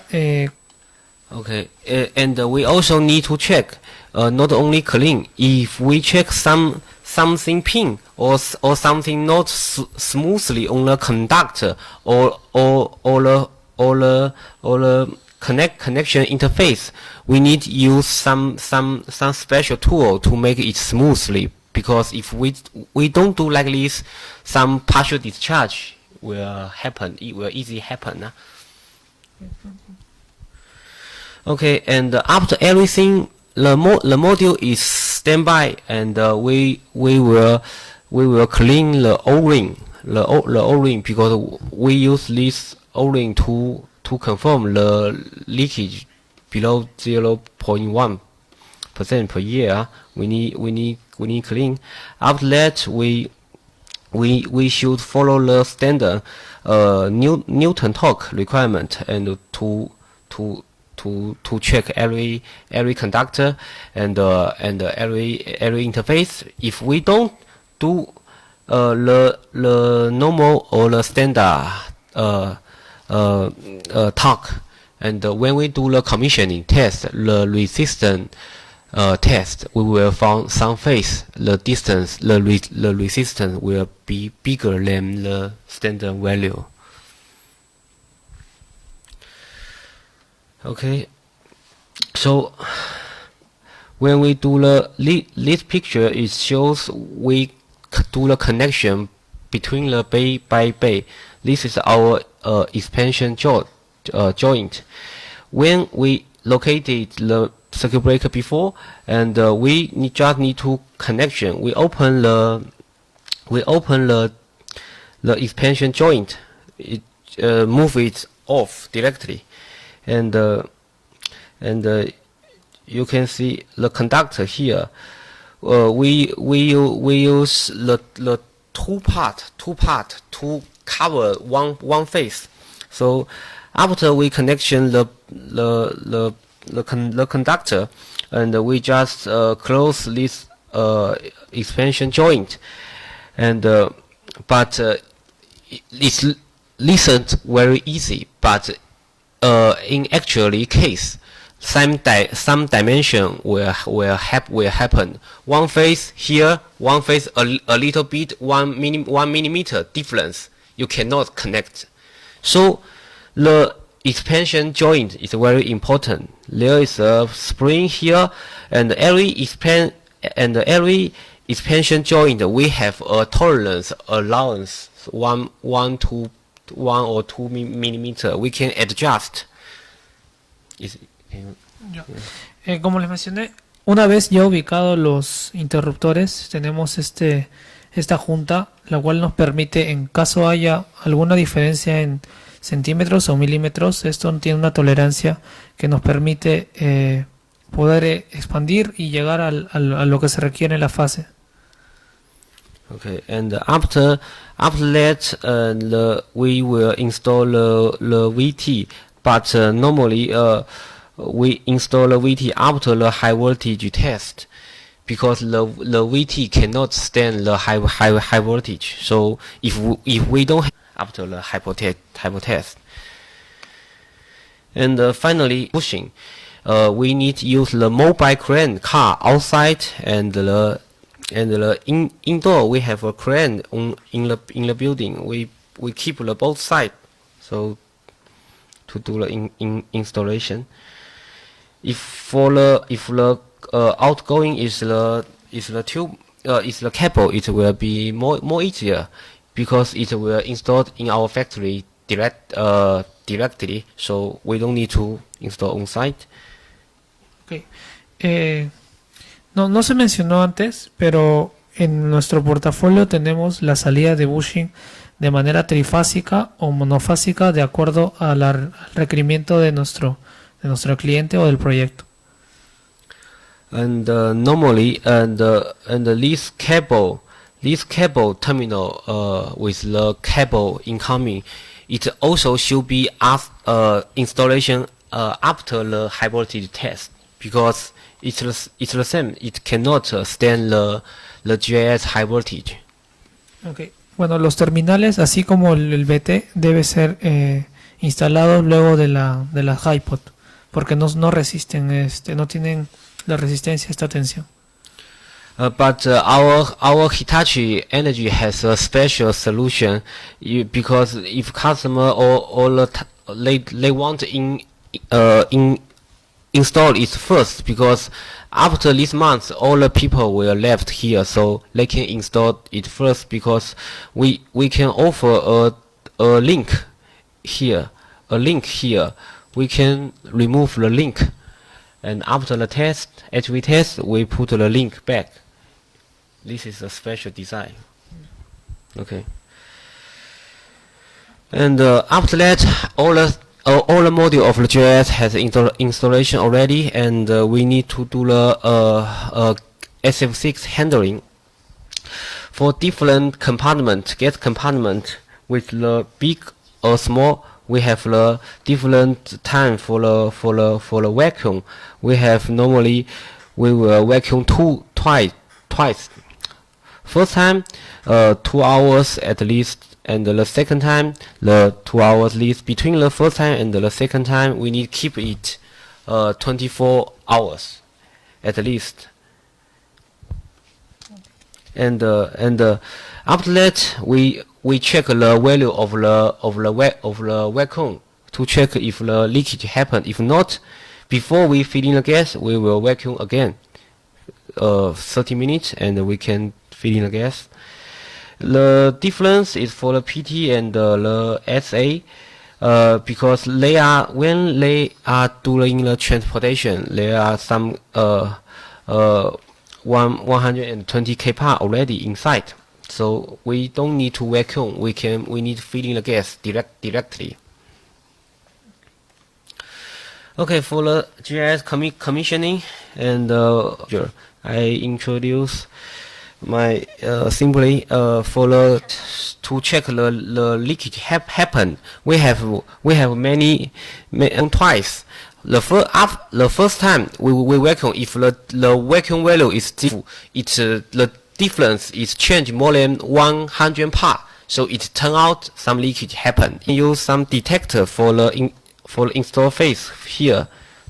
Okay, and we also need to check, not only clean. If we check something pin or something not smoothly on the conductor or the connection interface, we need to use some special tool to make it smoothly. Because if we don't do like this, some partial discharge will happen. It will easily happen. Okay, and after everything, the module is standby, and we will clean the O-ring, the O-ring, because we use this O-ring to confirm the leakage below 0.1% per year. We need clean. After that, we should follow the standard Newton torque requirement, and to check every conductor and every interface. If we don't do the normal or the standard torque, and when we do the commissioning test, the resistance test, we will find some phase the distance, the resistance will be bigger than the standard value. Okay, so when we do this picture, it shows we do the connection between the bay by bay. This is our expansion joint. When we located the circuit breaker before, and we just need to connection. We open the expansion joint. It move it off directly. And you can see the conductor here. We use the two part to cover one face. So after we connection the conductor, and we just close this expansion joint, and but it's listened very easy, but in actually case, some dimension will happen. One phase here, one phase a little bit, 1 millimeter difference. You cannot connect. So the expansion joint is very important. There is a spring here, and every expansion joint we have a tolerance allowance 1 or 2 millimeter. We can adjust. Como les mencioné, una vez ya ubicados los interruptores, tenemos esta junta, la cual nos permite, en caso haya alguna diferencia en centímetros o milímetros, esto tiene una tolerancia que nos permite poder expandir y llegar a lo que se requiere en la fase. Okay, and after that, we will install the VT, but normally we install the VT after the high voltage test, because the VT cannot stand the high voltage. So if we don't have after the hypo test, and finally pushing, we need to use the mobile crane car outside, and the indoor we have a crane in the building. We keep the both sides, so to do the installation. If the outgoing is the tube, is the cable, it will be more easier, because it will installed in our factory directly, so we don't need to install on site. Okay. No se mencionó antes, pero en nuestro portafolio tenemos la salida de bushing de manera trifásica o monofásica, de acuerdo al requerimiento de nuestro cliente o del proyecto. And normally, and this cable terminal with the cable incoming, it also should be installation after the high voltage test, because it's the same. It cannot stand the GIS high voltage. Okay. Bueno, los terminales, así como el BT, debe ser instalado luego de la iPod, porque no resisten, no tienen la resistencia a esta tensión. But our Hitachi Energy has a special solution, because if customer or they want to install it first, because after this month all the people will left here, so they can install it first, because we can offer a link here, we can remove the link, and after the test, HV test, we put the link back. This is a special design. Okay. And after that, all the module of the GIS has installation already, and we need to do the SF6 handling for different compartment, gas compartment with the big or small. We have the different time for the vacuum. We have normally we will vacuum twice. First time 2 hours at least, and the second time the 2 hours least. Between the first time and the second time, we need keep it 24 hours at least. And after that, we check the value of the vacuum to check if the leakage happened. If not, before we fill in the gas, we will vacuum again 30 minutes, and we can fill in the gas. The difference is for the PT and the SA, because they are, when they are doing the transportation, there are some 120 kPa already inside, so we don't need to vacuum. We need to fill in the gas directly. Okay, for the GIS commissioning, and I introduce my simply for the to check the leakage happen. We have many twice. The first time we vacuum, if the vacuum value is the difference is changed more than 100 pa, so it turn out some leakage happen. Use some detector for the install phase here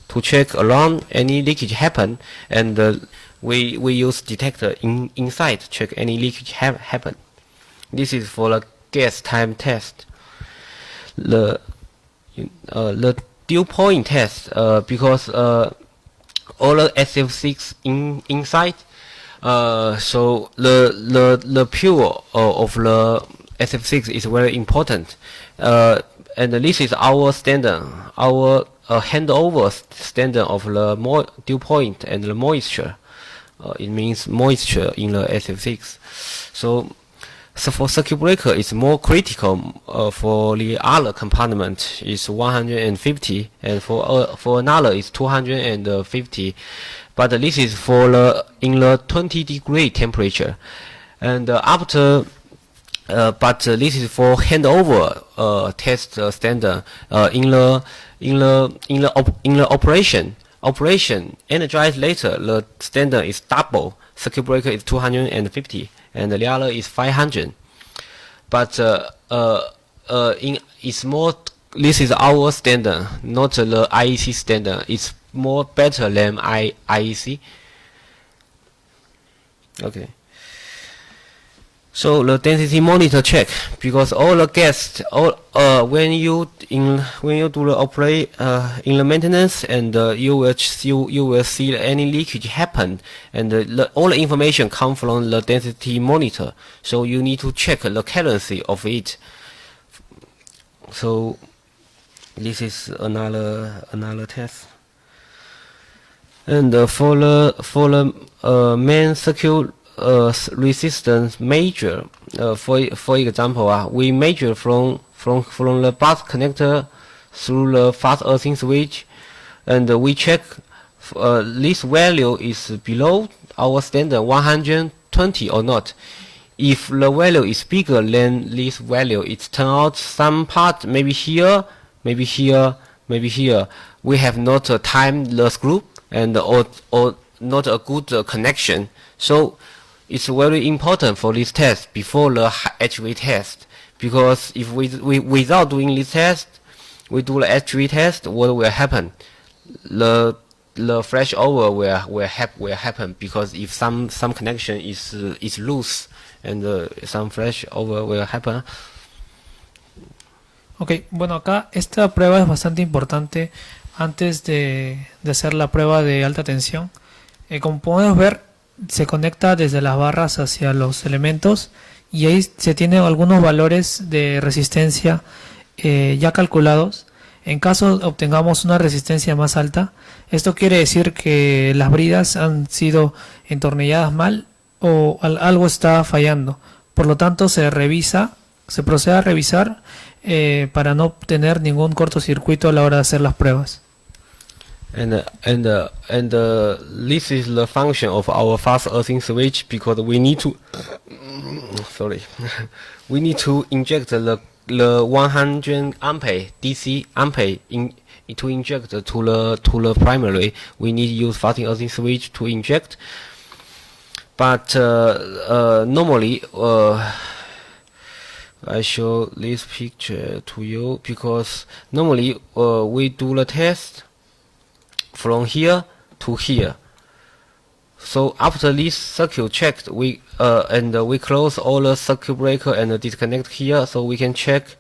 to check around any leakage happen, and we use detector inside to check any leakage happen. This is for the gas time test. The dew point test, because all the SF6 inside, so the pure of the SF6 is very important, and this is our standard, our handover standard of the dew point and the moisture. It means moisture in the SF6. So for circuit breaker, it's more critical. For the other compartment, it's 150, and for another, it's 250. But this is for the in the 20-degree temperature, and after. But this is for handover test standard. In the operation energized later, the standard is double. Circuit breaker is 250, and the other is 500. But it's more. This is our standard, not the IEC standard. It's more better than IEC. Okay. So the density monitor check, because all the gas, when you do the operate in the maintenance, and you will see any leakage happen, and all the information come from the density monitor. So you need to check the currency of it. So this is another test. And for the main circuit resistance measure, for example, we measure from the bus connector through the fast earthing switch, and we check this value is below our standard 120 or not. If the value is bigger than this value, it turns out some part maybe here, maybe here, maybe here. We have not timed the screw, and or not a good connection. So it's very important for this test before the HV test, because if we without doing this test, we do the HV test, what will happen? The flashover will happen, because if some connection is loose, and some flashover will happen. Ok, bueno, acá esta prueba es bastante importante antes de hacer la prueba de alta tensión. Como podemos ver, se conecta desde las barras hacia los elementos y ahí se tienen algunos valores de resistencia ya calculados. En caso obtengamos una resistencia más alta, esto quiere decir que las bridas han sido entornilladas mal o algo está fallando. Por lo tanto, se procede a revisar para no tener ningún cortocircuito a la hora de hacer las pruebas. And this is the function of our fast earthing switch, because we need to we need to inject the 100 ampere DC ampere to inject to the primary. We need to use fast earthing switch to inject, but normally I show this picture to you, because normally we do the test from here to here. So after this circuit checked, we close all the circuit breaker and disconnect here, so we can check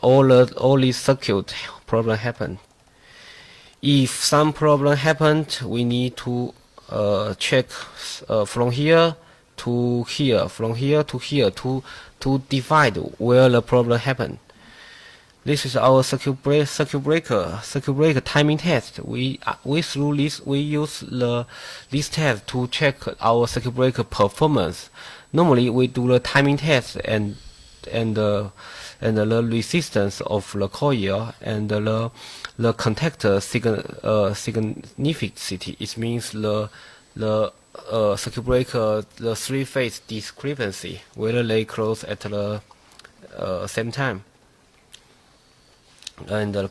all these circuit problem happen. If some problem happened, we need to check from here to here, from here to here, to divide where the problem happened. This is our circuit breaker timing test. We through this we use this test to check our circuit breaker performance. Normally we do the timing test and the resistance of the coil and the contactor significity. It means the circuit breaker, the three-phase discrepancy, whether they close at the same time, and the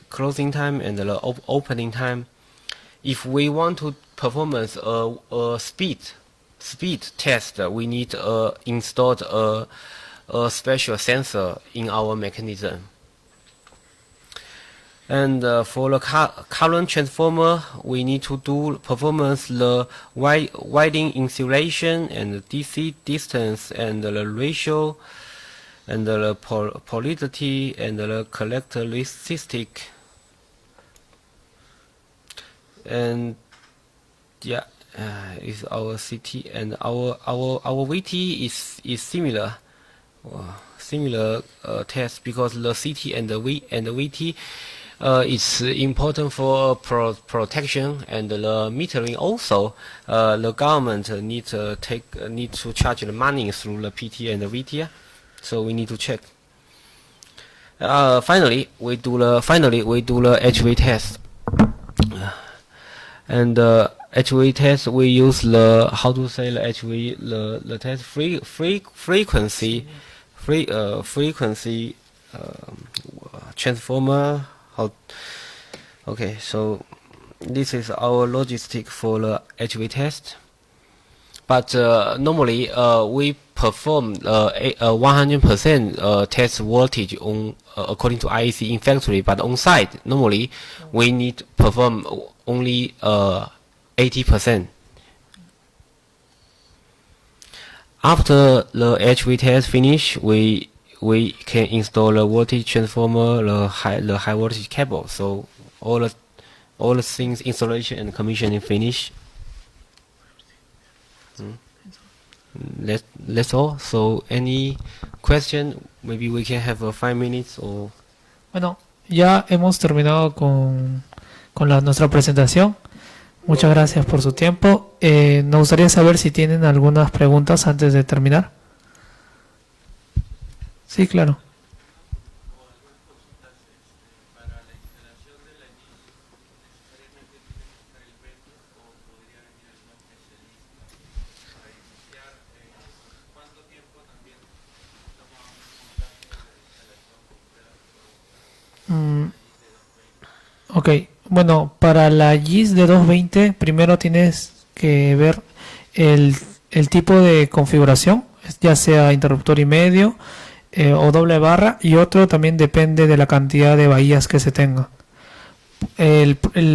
closing time and the opening time. If we want to perform a speed test, we need install a special sensor in our mechanism. And for the current transformer, we need to do performance the winding insulation and the DC distance and the ratio and the polarity and the characteristic. And yeah, is our CT and our VT is similar. Similar test, because the CT and the VT is important for protection, and the metering also. The government need to charge the money through the PT and the VT, so we need to check. Finally, we do the HV test, and HV test we use the HV the test frequency transformer. Okay, so this is our logistic for the HV test. But normally we perform 100% test voltage on according to IEC in factory, but on site normally we need to perform only 80%. After the HV test finish, we can install the voltage transformer, the high voltage cable. So all the things, installation and commissioning finish. That's all. So any question? Maybe we can have 5 minutes or. Bueno, ya hemos terminado con nuestra presentación. Muchas gracias por su tiempo. Nos gustaría saber si tienen algunas preguntas antes de terminar. Sí, claro. Ok, bueno, para la GIS de 220 primero tienes que ver el tipo de configuración, ya sea interruptor y medio o doble barra, y otro también depende de la cantidad de bahías que se tenga.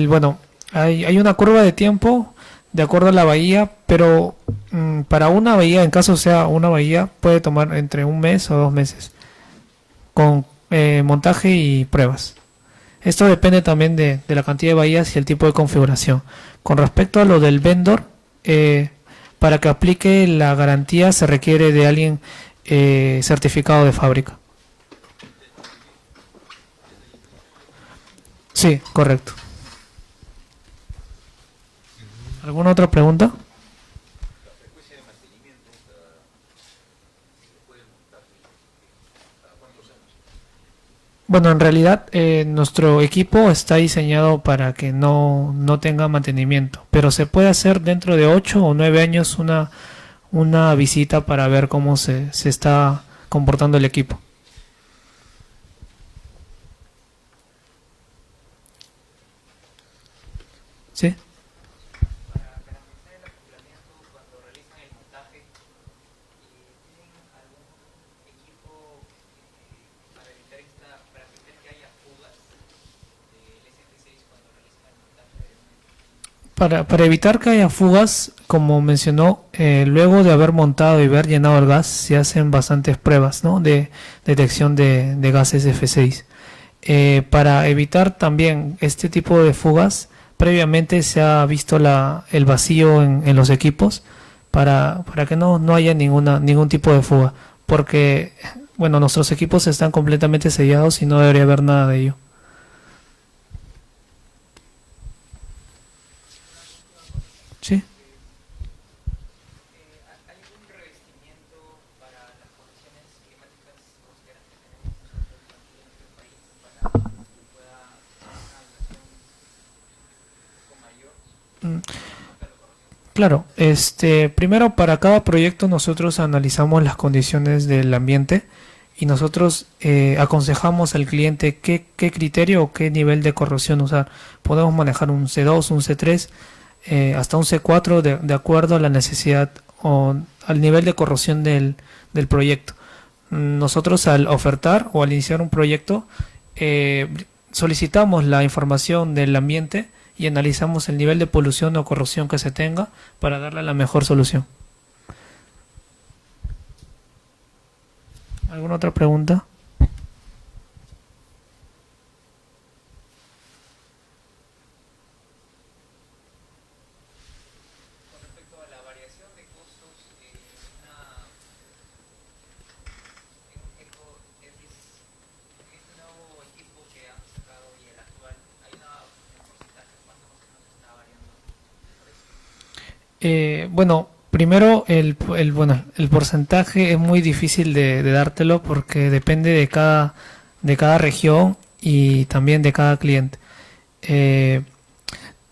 Bueno, hay una curva de tiempo de acuerdo a la bahía, pero para una bahía, en caso sea una bahía, puede tomar entre un mes o 2 meses con montaje y pruebas. Esto depende también de la cantidad de bahías y el tipo de configuración. Con respecto a lo del vendor, para que aplique la garantía se requiere de alguien certificado de fábrica. Sí, correcto. ¿Alguna otra pregunta? La frecuencia de mantenimiento después del montaje, ¿cada cuántos años? Bueno, en realidad nuestro equipo está diseñado para que no tenga mantenimiento, pero se puede hacer dentro de 8 o 9 años una visita para ver cómo se está comportando el equipo. ¿Sí? Para garantizar el acoplamiento cuando realizan el montaje, ¿tienen algún equipo para evitar que haya fugas del SF6 cuando realizan el montaje de un equipo? Para evitar que haya fugas, como mencionó, luego de haber montado y haber llenado el gas, se hacen bastantes pruebas, ¿no?, de detección de gases F6. Para evitar también este tipo de fugas, previamente se ha visto el vacío en los equipos para que no haya ningún tipo de fuga, porque bueno, nuestros equipos están completamente sellados y no debería haber nada de ello. ¿Sí? ¿Hay algún revestimiento para las condiciones climáticas costeras que tenemos nosotros aquí en nuestro país para que pueda tener una duración un poco mayor Mm, contra la corrosión? Claro, primero para cada proyecto nosotros analizamos las condiciones del ambiente y nosotros aconsejamos al cliente qué criterio o qué nivel de corrosión usar. Podemos manejar un C2, un C3, hasta un C4 de acuerdo a la necesidad o al nivel de corrosión del proyecto. Nosotros al ofertar o al iniciar un proyecto solicitamos la información del ambiente y analizamos el nivel de polución o corrosión que se tenga para darle la mejor solución. ¿Alguna otra pregunta? Con respecto a la variación de costos en un equipo, en este nuevo equipo que han sacado y el actual, hay un porcentaje, ¿cuánto más o menos está variando el precio? Bueno, primero el porcentaje es muy difícil de dártelo porque depende de cada región y también de cada cliente. Eh,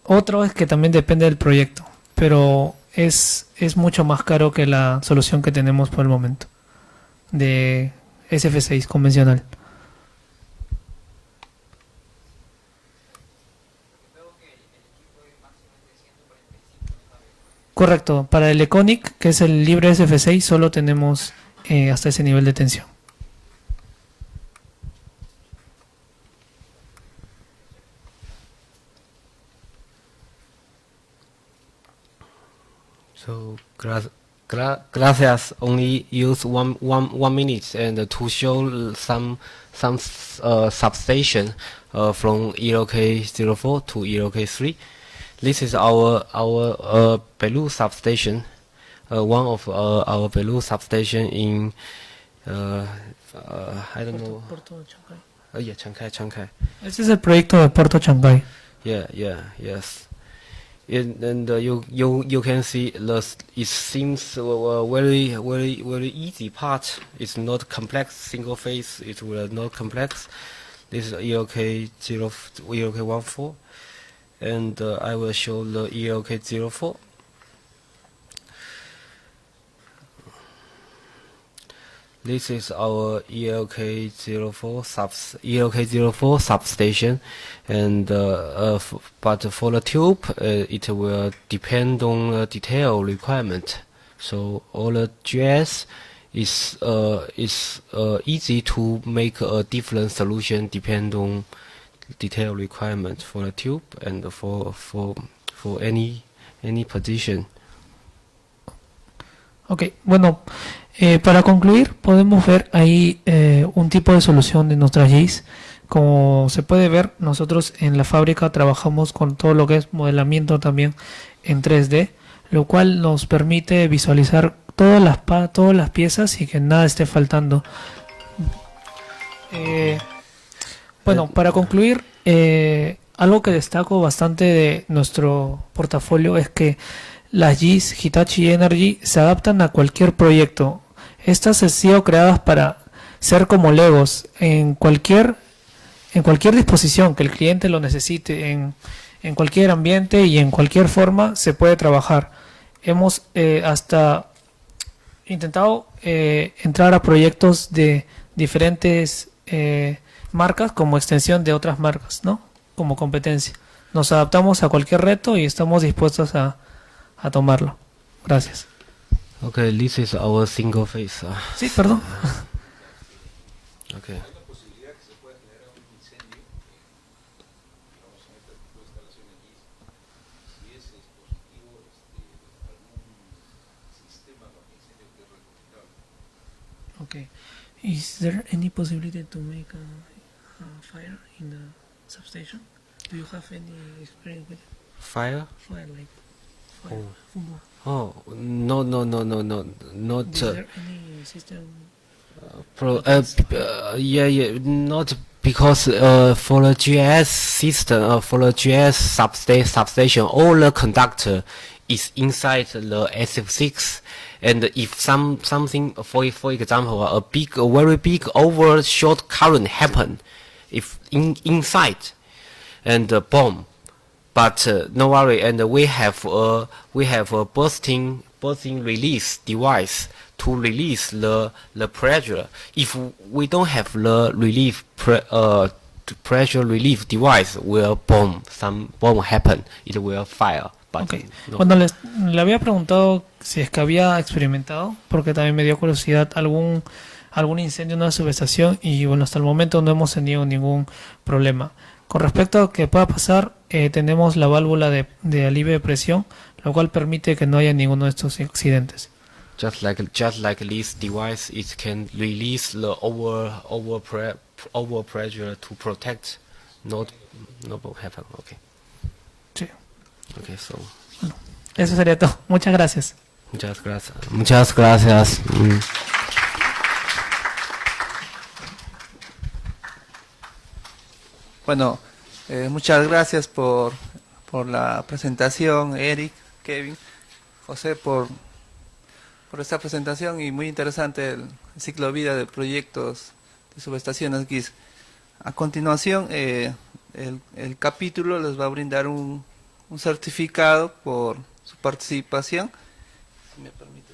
Otro es que también depende del proyecto, pero es mucho más caro que la solución que tenemos por el momento de SF6 convencional. Porque veo que el equipo es máximo de 145, ¿sabes? Correcto, para el Econic, que es el libre SF6, solo tenemos hasta ese nivel de tensión. So gracias only use one minute and to show some substation from ELK04 to ELK3. This is our Belu substation, one of our Belu substation in I don't know. Yeah, Chancay. Ese es el proyecto de Puerto Chancay. Yes. And you can see it seems very easy part. It's not complex single phase. It will not complex. This is ELK14, and I will show the ELK04. This is our ELK04 substation, and but for the tube, it will depend on the detail requirement. So all the GIS is easy to make a different solution depending on detail requirement for the tube and for any position. Ok, bueno, para concluir podemos ver ahí un tipo de solución de nuestras GIS. Como se puede ver, nosotros en la fábrica trabajamos con todo lo que es modelamiento también en 3D, lo cual nos permite visualizar todas las piezas y que nada esté faltando. Bueno, para concluir, algo que destaco bastante de nuestro portafolio es que las GIS Hitachi Energy se adaptan a cualquier proyecto. Estas han sido creadas para ser como Legos en cualquier disposición que el cliente lo necesite, en cualquier ambiente y en cualquier forma se puede trabajar. Hemos hasta intentado entrar a proyectos de diferentes marcas como extensión de otras marcas, ¿no? Como competencia. Nos adaptamos a cualquier reto y estamos dispuestos a tomarlo. Gracias. Okay, this is our single phase. Sí, perdón. Okay. ¿Hay la posibilidad que se pueda generar un incendio, digamos, en este tipo de instalaciones GIS? Si ese dispositivo, algún sistema con incendio que es recomendable. Okay. Is there any possibility to make a fire in the substation? Do you have any experience with Fire? fire, like fire? Oh, no, not. Is there any system? Not because for the GIS system, for the GIS substation, all the conductor is inside the SF6, and if something, for example, a very big over short current happen, if inside, and bomb. But no worry, and we have a bursting release device to release the pressure. If we don't have the pressure relief device, will some bomb happen. It will fire. But Okay. no. Cuando le había preguntado si es que había experimentado, porque también me dio curiosidad algún incendio en una subestación, y bueno, hasta el momento no hemos tenido ningún problema. Con respecto a que pueda pasar, tenemos la válvula de alivio de presión, lo cual permite que no haya ninguno de estos accidentes. Just like this device, it can release the over pressure to protect, not happen. Okay. Sí. Okay, so. Eso sería todo. Muchas gracias. Muchas gracias. Bueno, muchas gracias por la presentación, Eric, Kevin, José, por esta presentación, y muy interesante el ciclo de vida de proyectos de subestaciones GIS. A continuación, el capítulo les va a brindar un certificado por su participación. Si me permite.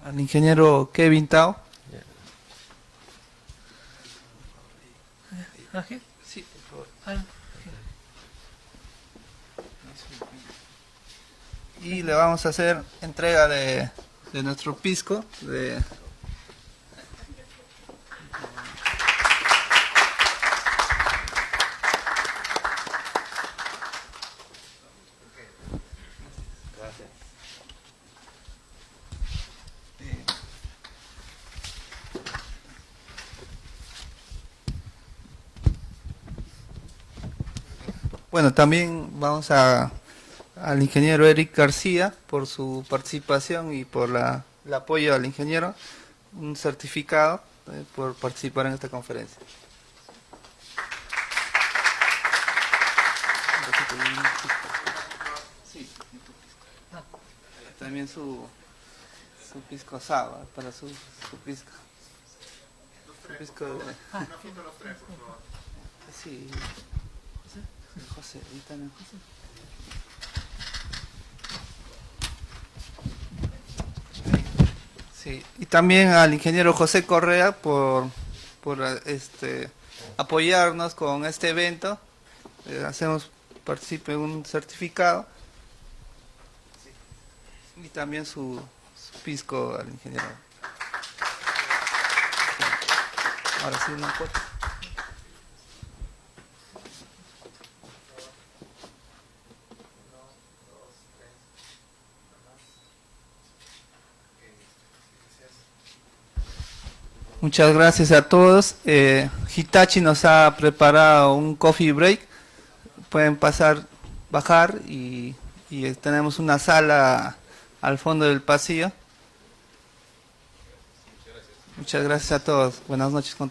Al ingeniero Kevin Tao. Sí, por favor. Y le vamos a hacer entrega de nuestro pisco. Bueno, también vamos al ingeniero Eric García por su participación y por el apoyo al ingeniero, un certificado por participar en esta conferencia. Sí, también su pisco sour para su pisco. Su pisco de... Sí. José, ahí también José. Sí, y también al ingeniero José Correa por apoyarnos con este evento. Hacemos participe en un certificado y también su pisco al ingeniero. Ahora sí, una foto. Muchas gracias a todos. Hitachi nos ha preparado un coffee break. Pueden bajar y tenemos una sala al fondo del pasillo. Muchas gracias a todos. Buenas noches con todos.